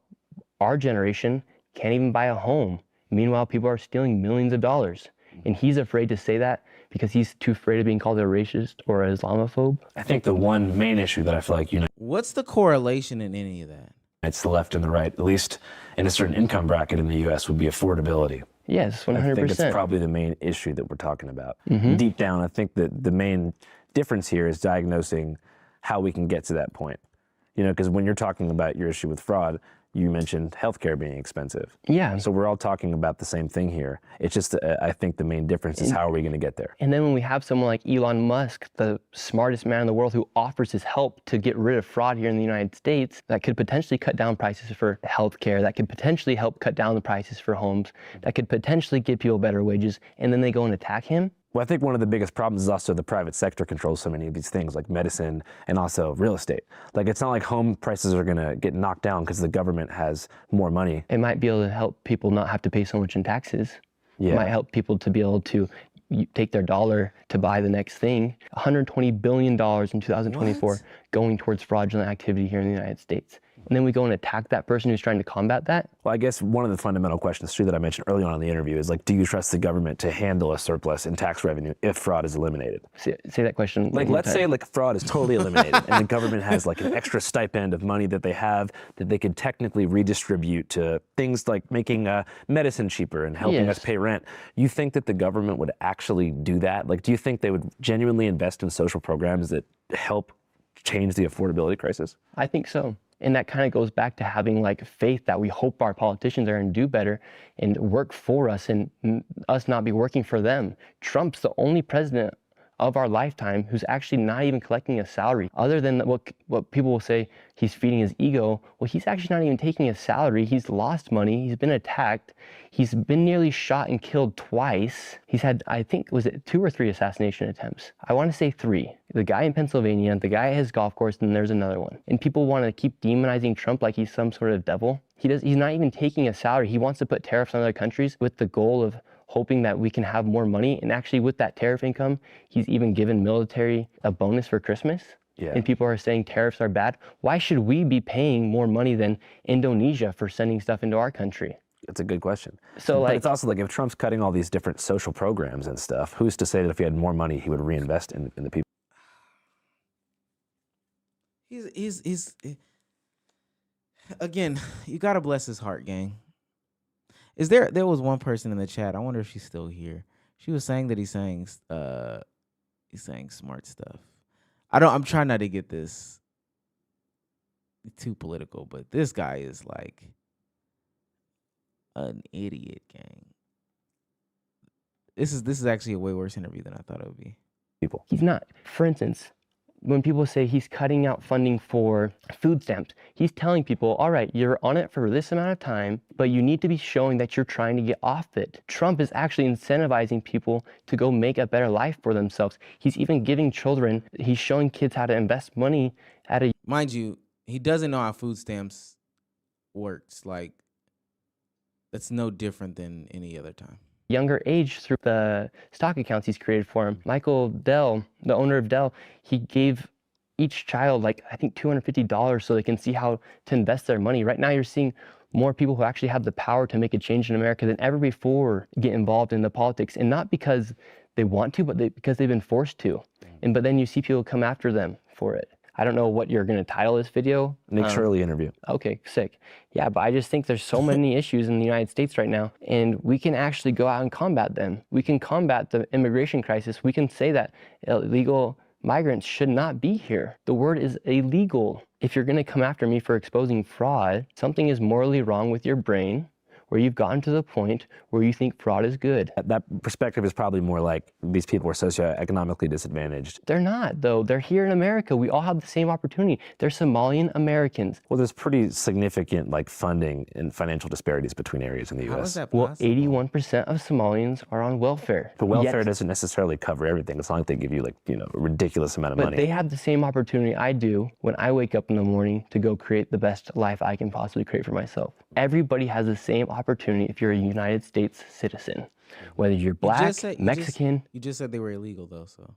our generation can't even buy a home. Meanwhile, people are stealing millions of dollars. And he's afraid to say that because he's too afraid of being called a racist or an Islamophobe.
I think the one main issue that I feel like
What's the correlation in any of that?
It's the left and the right, at least in a certain income bracket in the U.S., would be affordability.
Yes, 100%.
I think it's probably the main issue that we're talking about.
Mm-hmm.
Deep down, I think that the main difference here is diagnosing how we can get to that point. Because when you're talking about your issue with fraud, you mentioned healthcare being expensive.
Yeah.
So we're all talking about the same thing here. It's just, I think the main difference is how are we going to get there?
And then when we have someone like Elon Musk, the smartest man in the world, who offers his help to get rid of fraud here in the United States, that could potentially cut down prices for healthcare, that could potentially help cut down the prices for homes, that could potentially give people better wages, and then they go and attack him.
Well, I think one of the biggest problems is also the private sector controls so many of these things, like medicine and also real estate. Like, it's not like home prices are going to get knocked down because the government has more money.
It might be able to help people not have to pay so much in taxes.
Yeah.
It might help people to be able to take their dollar to buy the next thing. $120 billion in 2024 going towards fraudulent activity here in the United States. And then we go and attack that person who's trying to combat that.
Well, I guess one of the fundamental questions, too, that I mentioned early on in the interview is, like, do you trust the government to handle a surplus in tax revenue if fraud is eliminated?
Say that question.
Like, let's say, like, fraud is totally eliminated and the government has, like, an extra stipend of money that they have that they could technically redistribute to things like making medicine cheaper and helping us pay rent. You think that the government would actually do that? Like, do you think they would genuinely invest in social programs that help change the affordability crisis?
I think so. And that kind of goes back to having like faith that we hope our politicians are going to do better and work for us and us not be working for them. Trump's the only president of our lifetime who's actually not even collecting a salary. Other than what people will say, he's feeding his ego. Well, he's actually not even taking a salary. He's lost money. He's been attacked. He's been nearly shot and killed twice. He's had, I think, was it 2 or 3 assassination attempts? I want to say 3. The guy in Pennsylvania, the guy at his golf course, and there's another one. And people want to keep demonizing Trump like he's some sort of devil. He's not even taking a salary. He wants to put tariffs on other countries with the goal of hoping that we can have more money. And actually with that tariff income, he's even given military a bonus for Christmas.
Yeah.
And people are saying tariffs are bad. Why should we be paying more money than Indonesia for sending stuff into our country?
That's a good question.
So,
but it's also like, if Trump's cutting all these different social programs and stuff, who's to say that if he had more money, he would reinvest in the people?
He's again, you gotta bless his heart, gang. There was one person in the chat, I wonder if she's still here. She was saying that he's saying smart stuff. I'm trying not to get this too political, but this guy is like an idiot, gang. This is actually a way worse interview than I thought it would be.
People.
He's not. For instance, when people say he's cutting out funding for food stamps, he's telling people, all right, you're on it for this amount of time, but you need to be showing that you're trying to get off it. Trump is actually incentivizing people to go make a better life for themselves. He's even giving children, he's showing kids how to invest money at a...
Mind you, he doesn't know how food stamps works. Like, that's no different than any other time.
Younger age through the stock accounts he's created for him. Michael Dell, the owner of Dell, he gave each child like, I think $250 so they can see how to invest their money. Right now you're seeing more people who actually have the power to make a change in America than ever before get involved in the politics, and not because they want to, but because they've been forced to. But then you see people come after them for it. I don't know what you're going to title this video.
Nick Shirley interview.
Okay, sick. Yeah, but I just think there's so many issues in the United States right now, and we can actually go out and combat them. We can combat the immigration crisis. We can say that illegal migrants should not be here. The word is illegal. If you're going to come after me for exposing fraud, something is morally wrong with your brain, where you've gotten to the point where you think fraud is good.
That perspective is probably more like these people are socioeconomically disadvantaged.
They're not, though. They're here in America. We all have the same opportunity. They're Somalian Americans.
Well, there's pretty significant like funding and financial disparities between areas in the U.S.
How is that
Well,
possible?
81% of Somalians are on welfare.
But welfare doesn't necessarily cover everything. It's not like they give you like, a ridiculous amount of money.
But they have the same opportunity I do when I wake up in the morning to go create the best life I can possibly create for myself. Everybody has the same opportunity if you're a United States citizen, whether you're black, Mexican.
You just said they were illegal though, so.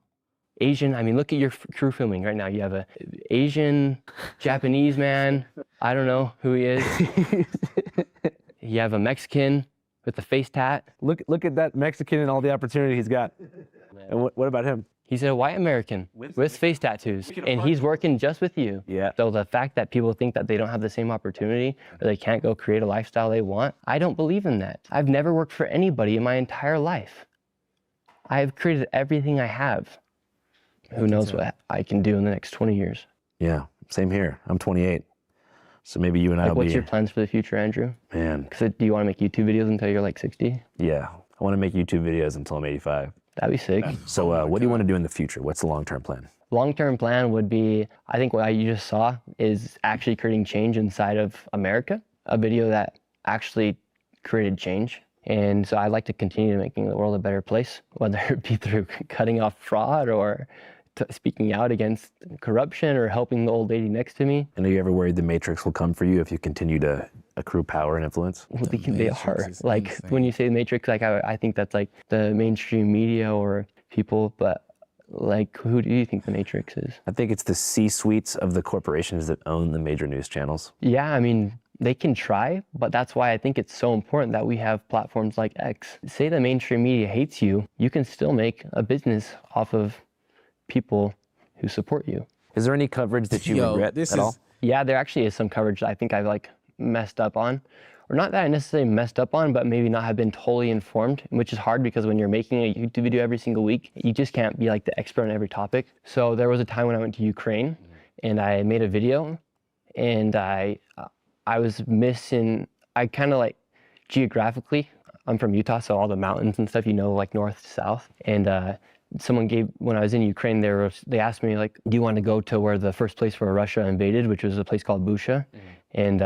Asian, I mean, look at your crew filming right now. You have a Asian, Japanese man. I don't know who he is. You have a Mexican with a face tat.
Look at that Mexican and all the opportunity he's got. And what about him?
He's a white American with face tattoos, and he's working just with you.
Yeah.
So the fact that people think that they don't have the same opportunity or they can't go create a lifestyle they want, I don't believe in that. I've never worked for anybody in my entire life. I've created everything I have. Who knows what I can do in the next 20 years.
Yeah, same here. I'm 28. So maybe you and I
Like,
will
what's
be.
your plans for the future, Andrew?
Man,
Because do you want to make YouTube videos until you're like 60?
yeah, I want to make YouTube videos until I'm 85.
That'd be sick.
So what do you want to do in the future? What's the long-term plan?
Long-term plan would be, I think what you just saw is actually creating change inside of America, a video that actually created change. And so I'd like to continue making the world a better place, whether it be through cutting off fraud or speaking out against corruption or helping the old lady next to me.
And are you ever worried the Matrix will come for you if you continue to accrue power and influence?
Well, they are. Like, when you say the Matrix, like I think that's like the mainstream media or people, but like, who do you think the Matrix is?
I think it's the C-suites of the corporations that own the major news channels.
Yeah, I mean, they can try, but that's why I think it's so important that we have platforms like X. Say the mainstream media hates you, you can still make a business off of people who support you.
Is there any coverage that you regret at all?
Yeah, there actually is some coverage that I think I've like messed up on. Or not that I necessarily messed up on, but maybe not have been totally informed, which is hard because when you're making a YouTube video every single week, you just can't be like the expert on every topic. So there was a time when I went to Ukraine and I made a video and I was missing, I kind of like geographically, I'm from Utah, so all the mountains and stuff, like north to south. And someone when I was in Ukraine, they asked me like, do you want to go to where the first place where Russia invaded, which was a place called Busha? And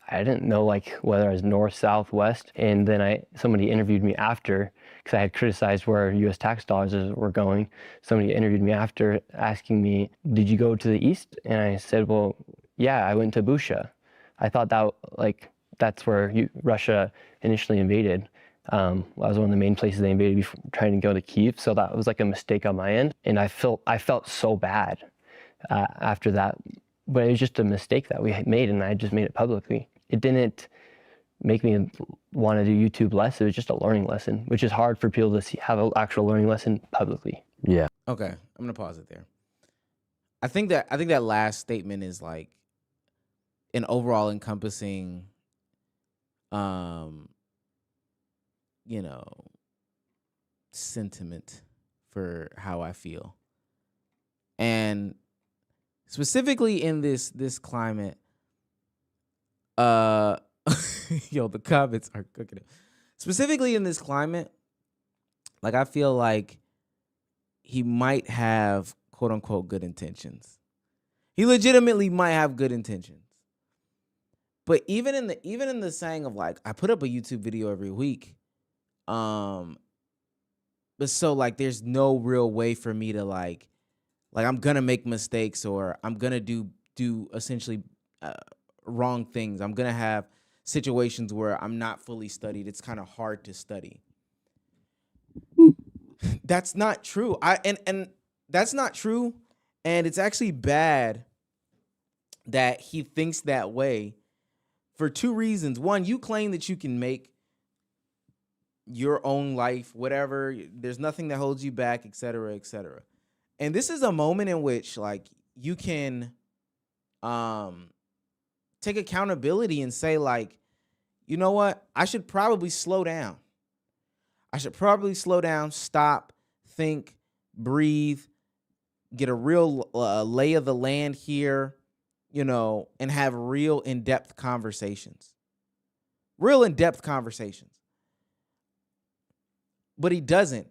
I didn't know like whether I was north, south, west. And then somebody interviewed me after, because I had criticized where US tax dollars were going. Somebody interviewed me after asking me, did you go to the east? And I said, well, yeah, I went to Busha. I thought that's where Russia initially invaded. That was one of the main places they invaded before trying to go to Kyiv. So that was like a mistake on my end. And I felt so bad after that. But it was just a mistake that we had made, and I just made it publicly. It didn't make me want to do YouTube less. It was just a learning lesson, which is hard for people to have an actual learning lesson publicly.
Yeah.
Okay, I'm gonna pause it there. I think that last statement is like an overall encompassing, sentiment for how I feel, and specifically in this climate. The comments are cooking it. Specifically in this climate, like I feel like he might have quote unquote good intentions. He legitimately might have good intentions. But even in the saying of like, I put up a YouTube video every week, but so like there's no real way for me to like I'm gonna make mistakes or I'm gonna do essentially wrong things. I'm gonna have situations where I'm not fully studied. It's kind of hard to study. That's not true. And that's not true. And it's actually bad that he thinks that way for two reasons. One, you claim that you can make your own life, whatever. There's nothing that holds you back, et cetera, et cetera. And this is a moment in which like you can take accountability and say like, you know what? I should probably slow down. Stop, think, breathe, get a real lay of the land here, and have real in-depth conversations. But he doesn't.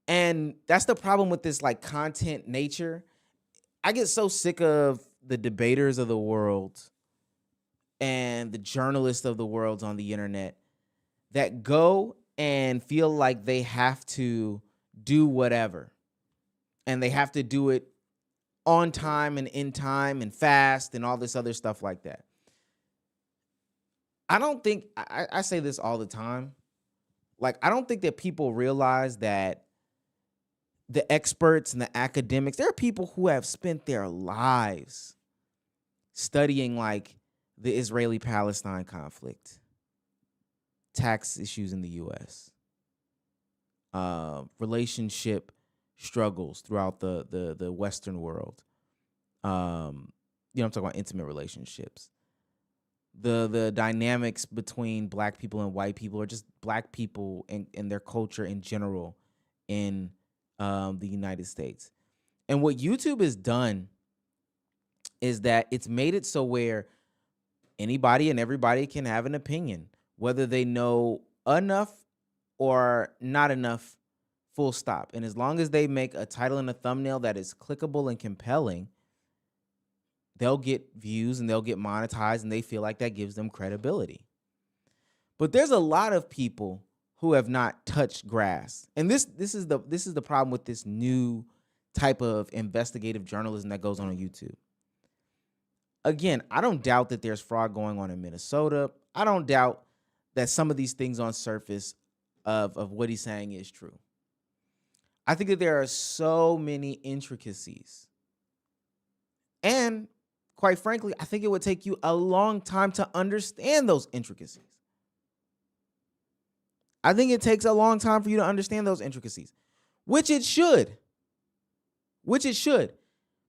And that's the problem with this like content nature. I get so sick of the debaters of the world and the journalists of the world on the internet that go and feel like they have to do whatever. And they have to do it on time and in time and fast and all this other stuff like that. I say this all the time. Like, I don't think that people realize that the experts and the academics, there are people who have spent their lives studying like the Israeli-Palestine conflict, tax issues in the U.S., relationship struggles throughout the Western world. I'm talking about intimate relationships. The dynamics between black people and white people, or just black people and their culture in general in the United States. And what YouTube has done is that it's made it so where anybody and everybody can have an opinion, whether they know enough or not enough, full stop. And as long as they make a title and a thumbnail that is clickable and compelling, they'll get views and they'll get monetized, and they feel like that gives them credibility. But there's a lot of people who have not touched grass. And this is the problem with this new type of investigative journalism that goes on YouTube. Again, I don't doubt that there's fraud going on in Minnesota. I don't doubt that some of these things on surface of what he's saying is true. I think that there are so many intricacies. And quite frankly, I think it would take you a long time to understand those intricacies. I think it takes a long time for you to understand those intricacies, which it should.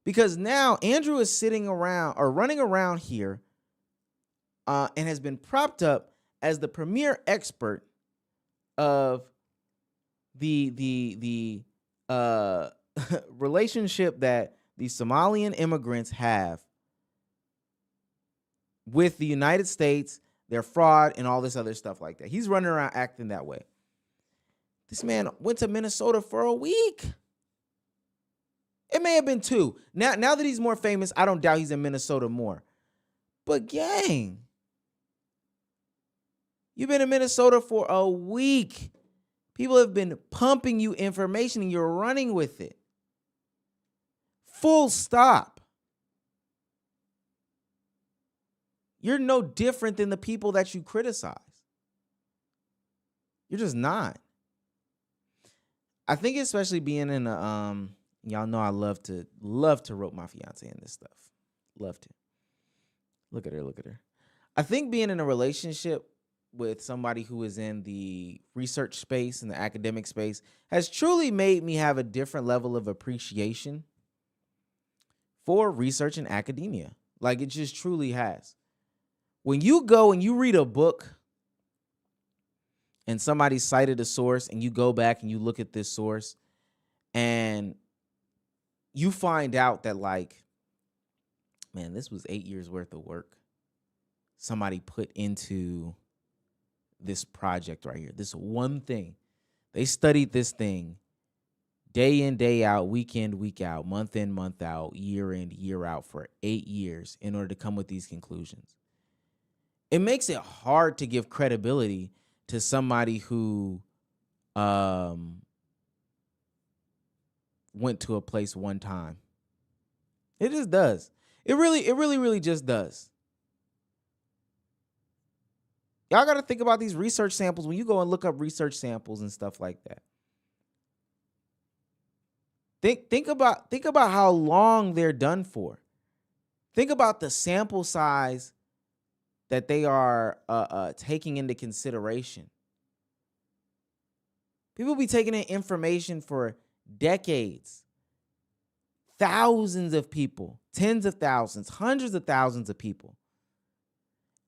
Because now Andrew is sitting around or running around here and has been propped up as the premier expert of the relationship that the Somalian immigrants have with the United States, their fraud, and all this other stuff like that. He's running around acting that way. This man went to Minnesota for a week. It may have been 2. Now that he's more famous, I don't doubt he's in Minnesota more. But gang, you've been in Minnesota for a week. People have been pumping you information and you're running with it. Full stop. You're no different than the people that you criticize. You're just not. I think especially being in a y'all know I love to rope my fiance in this stuff. Love to. Look at her. I think being in a relationship with somebody who is in the research space and the academic space has truly made me have a different level of appreciation for research and academia. Like, it just truly has. When you go and you read a book and somebody cited a source and you go back and you look at this source and you find out that, like, man, this was 8 years worth of work somebody put into this project right here. This one thing. They studied this thing day in, day out, week in, week out, month in, month out, year in, year out for 8 years in order to come with these conclusions. It makes it hard to give credibility to somebody who went to a place one time. It just does. It really just does. Y'all got to think about these research samples when you go and look up research samples and stuff like that. Think about how long they're done for. Think about the sample size that they are taking into consideration. People be taking in information for decades. Thousands of people, tens of thousands, hundreds of thousands of people.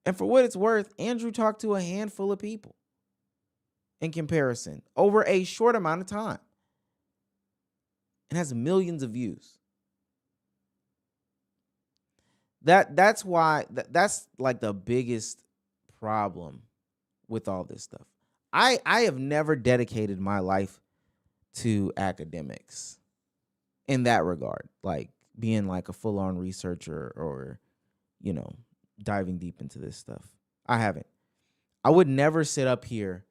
And for what it's worth, Andrew talked to a handful of people in comparison over a short amount of time and has millions of views. That's why that's like the biggest problem with all this stuff. I have never dedicated my life to academics in that regard, like being like a full-on researcher or, you know, diving deep into this stuff. I haven't. I would never sit up here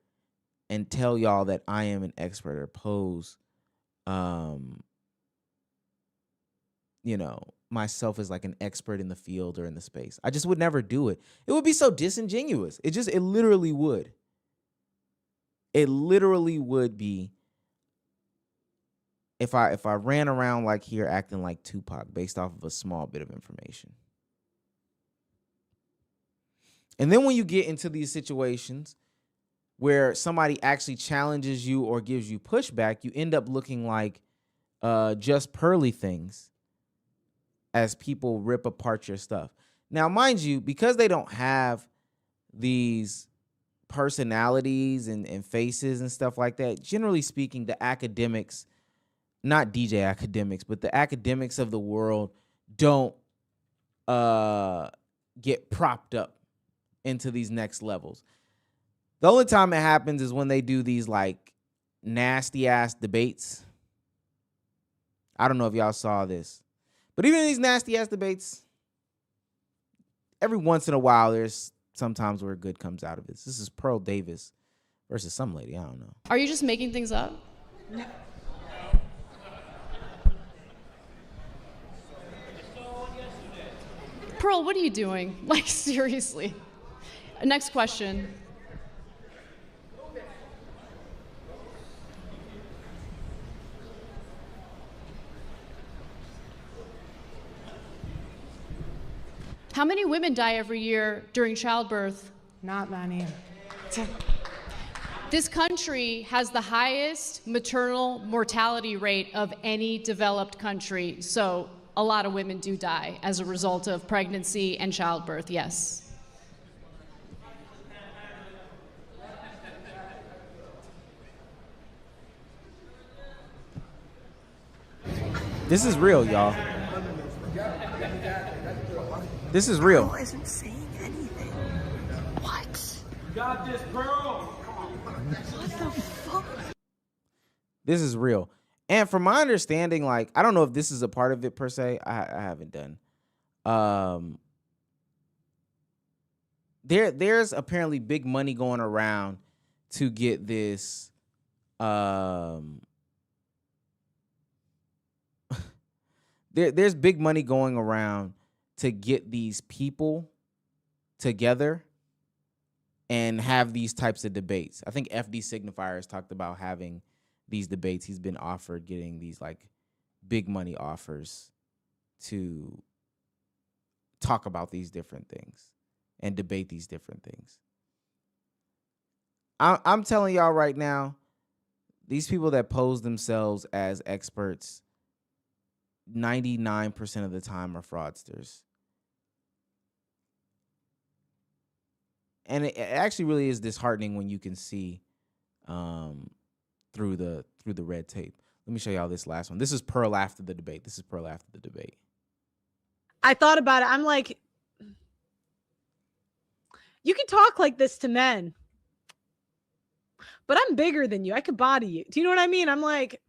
and tell y'all that I am an expert or pose, you know, myself as like an expert in the field or in the space. I just would never do it. It would be so disingenuous. It literally would. It literally would be if I ran around like here acting like Tupac based off of a small bit of information. And then when you get into these situations where somebody actually challenges you or gives you pushback, you end up looking like just pearly things as people rip apart your stuff. Now, mind you, because they don't have these personalities and faces and stuff like that, generally speaking, the academics, not DJ academics, but the academics of the world don't get propped up into these next levels. The only time it happens is when they do these like nasty ass debates. I don't know if y'all saw this, but even in these nasty ass debates, every once in a while, there's sometimes where good comes out of it. This is Pearl Davis versus some lady. I don't know.
Are you just making things up? Pearl, what are you doing? Like, seriously. Next question. How many women die every year during childbirth?
Not many.
This country has the highest maternal mortality rate of any developed country, so a lot of women do die as a result of pregnancy and childbirth, yes.
This is real, y'all. This is real.
Pearl isn't saying anything. What?
You got this, Pearl.
What the fuck?
This is real. And from my understanding, like, I don't know if this is a part of it per se. I haven't done. There's apparently big money going around to get this. There's big money going around to get these people together and have these types of debates. I think FD Signifiers talked about having these debates. He's been offered getting these like big money offers to talk about these different things and debate these different things. I'm telling y'all right now, these people that pose themselves as experts 99% of the time are fraudsters. And it actually really is disheartening when you can see through the red tape. Let me show y'all this last one. This is Pearl after the debate.
I thought about it. I'm like, you can talk like this to men, but I'm bigger than you. I could body you. Do you know what I mean? I'm like,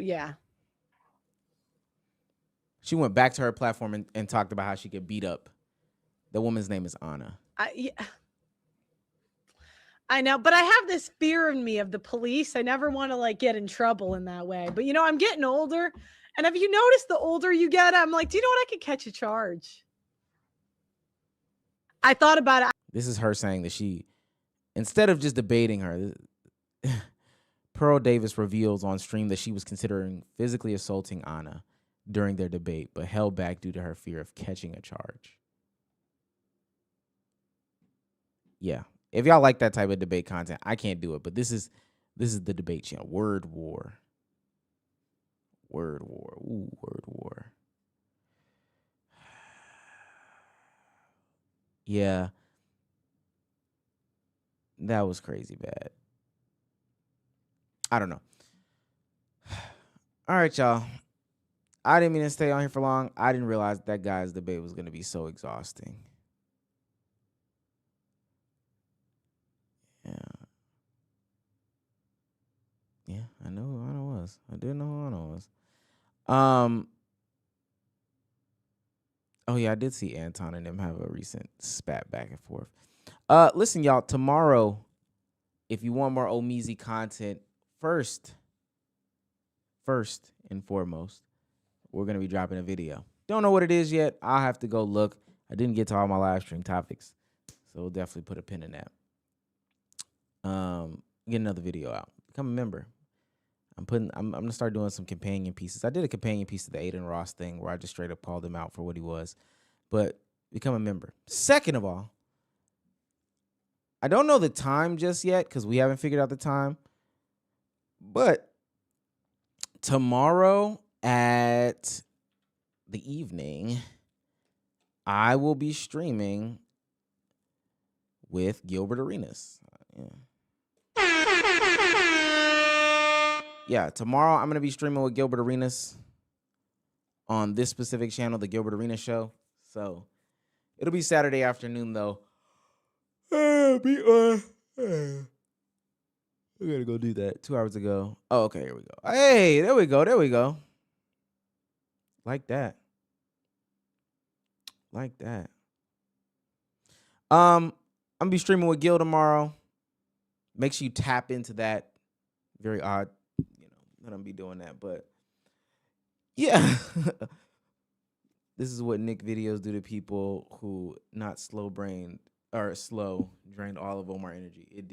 yeah.
She went back to her platform and talked about how she could beat up. The woman's name is Anna.
I know, but I have this fear in me of the police. I never want to like get in trouble in that way. But you know, I'm getting older, and have you noticed the older you get, I'm like, do you know what? I could catch a charge. I thought about it.
This is her saying that she, instead of just debating her, Pearl Davis reveals on stream that she was considering physically assaulting Anna during their debate, but held back due to her fear of catching a charge. Yeah. If y'all like that type of debate content, I can't do it, but this is the debate channel. Word war. Word war. Ooh, word war. Yeah. That was crazy bad. I don't know. All right, y'all. I didn't mean to stay on here for long. I didn't realize that guy's debate was going to be so exhausting. Yeah, I know who Anna was. I did know who Anna was. Oh yeah, I did see Anton and them have a recent spat back and forth. Listen, y'all, tomorrow, if you want more Omeezy content, first and foremost, we're gonna be dropping a video. Don't know what it is yet. I'll have to go look. I didn't get to all my live stream topics, so we'll definitely put a pin in that. Get another video out. Become a member. I'm gonna start doing some companion pieces. I did a companion piece to the Aiden Ross thing where I just straight up called him out for what he was. But become a member. Second of all, I don't know the time just yet because we haven't figured out the time. But tomorrow at the evening, I will be streaming with Gilbert Arenas. Yeah, tomorrow I'm going to be streaming with Gilbert Arenas. on this specific channel, the Gilbert Arena Show. So it'll be Saturday afternoon, though. I gotta go do that 2 hours ago. Oh, okay, here we go. Hey, there we go. There we go. Like that. Like that. I'm gonna be streaming with Gil tomorrow. Make sure you tap into that. Very odd, that I'm be doing that, but yeah. This is what Nick videos do to people who not slow-brained or slow, drained all of Omar energy. It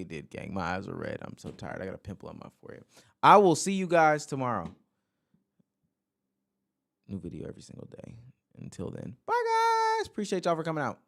did, gang. My eyes are red. I'm so tired. I got a pimple on my forehead. I will see you guys tomorrow. New video every single day. Until then, bye guys. Appreciate y'all for coming out.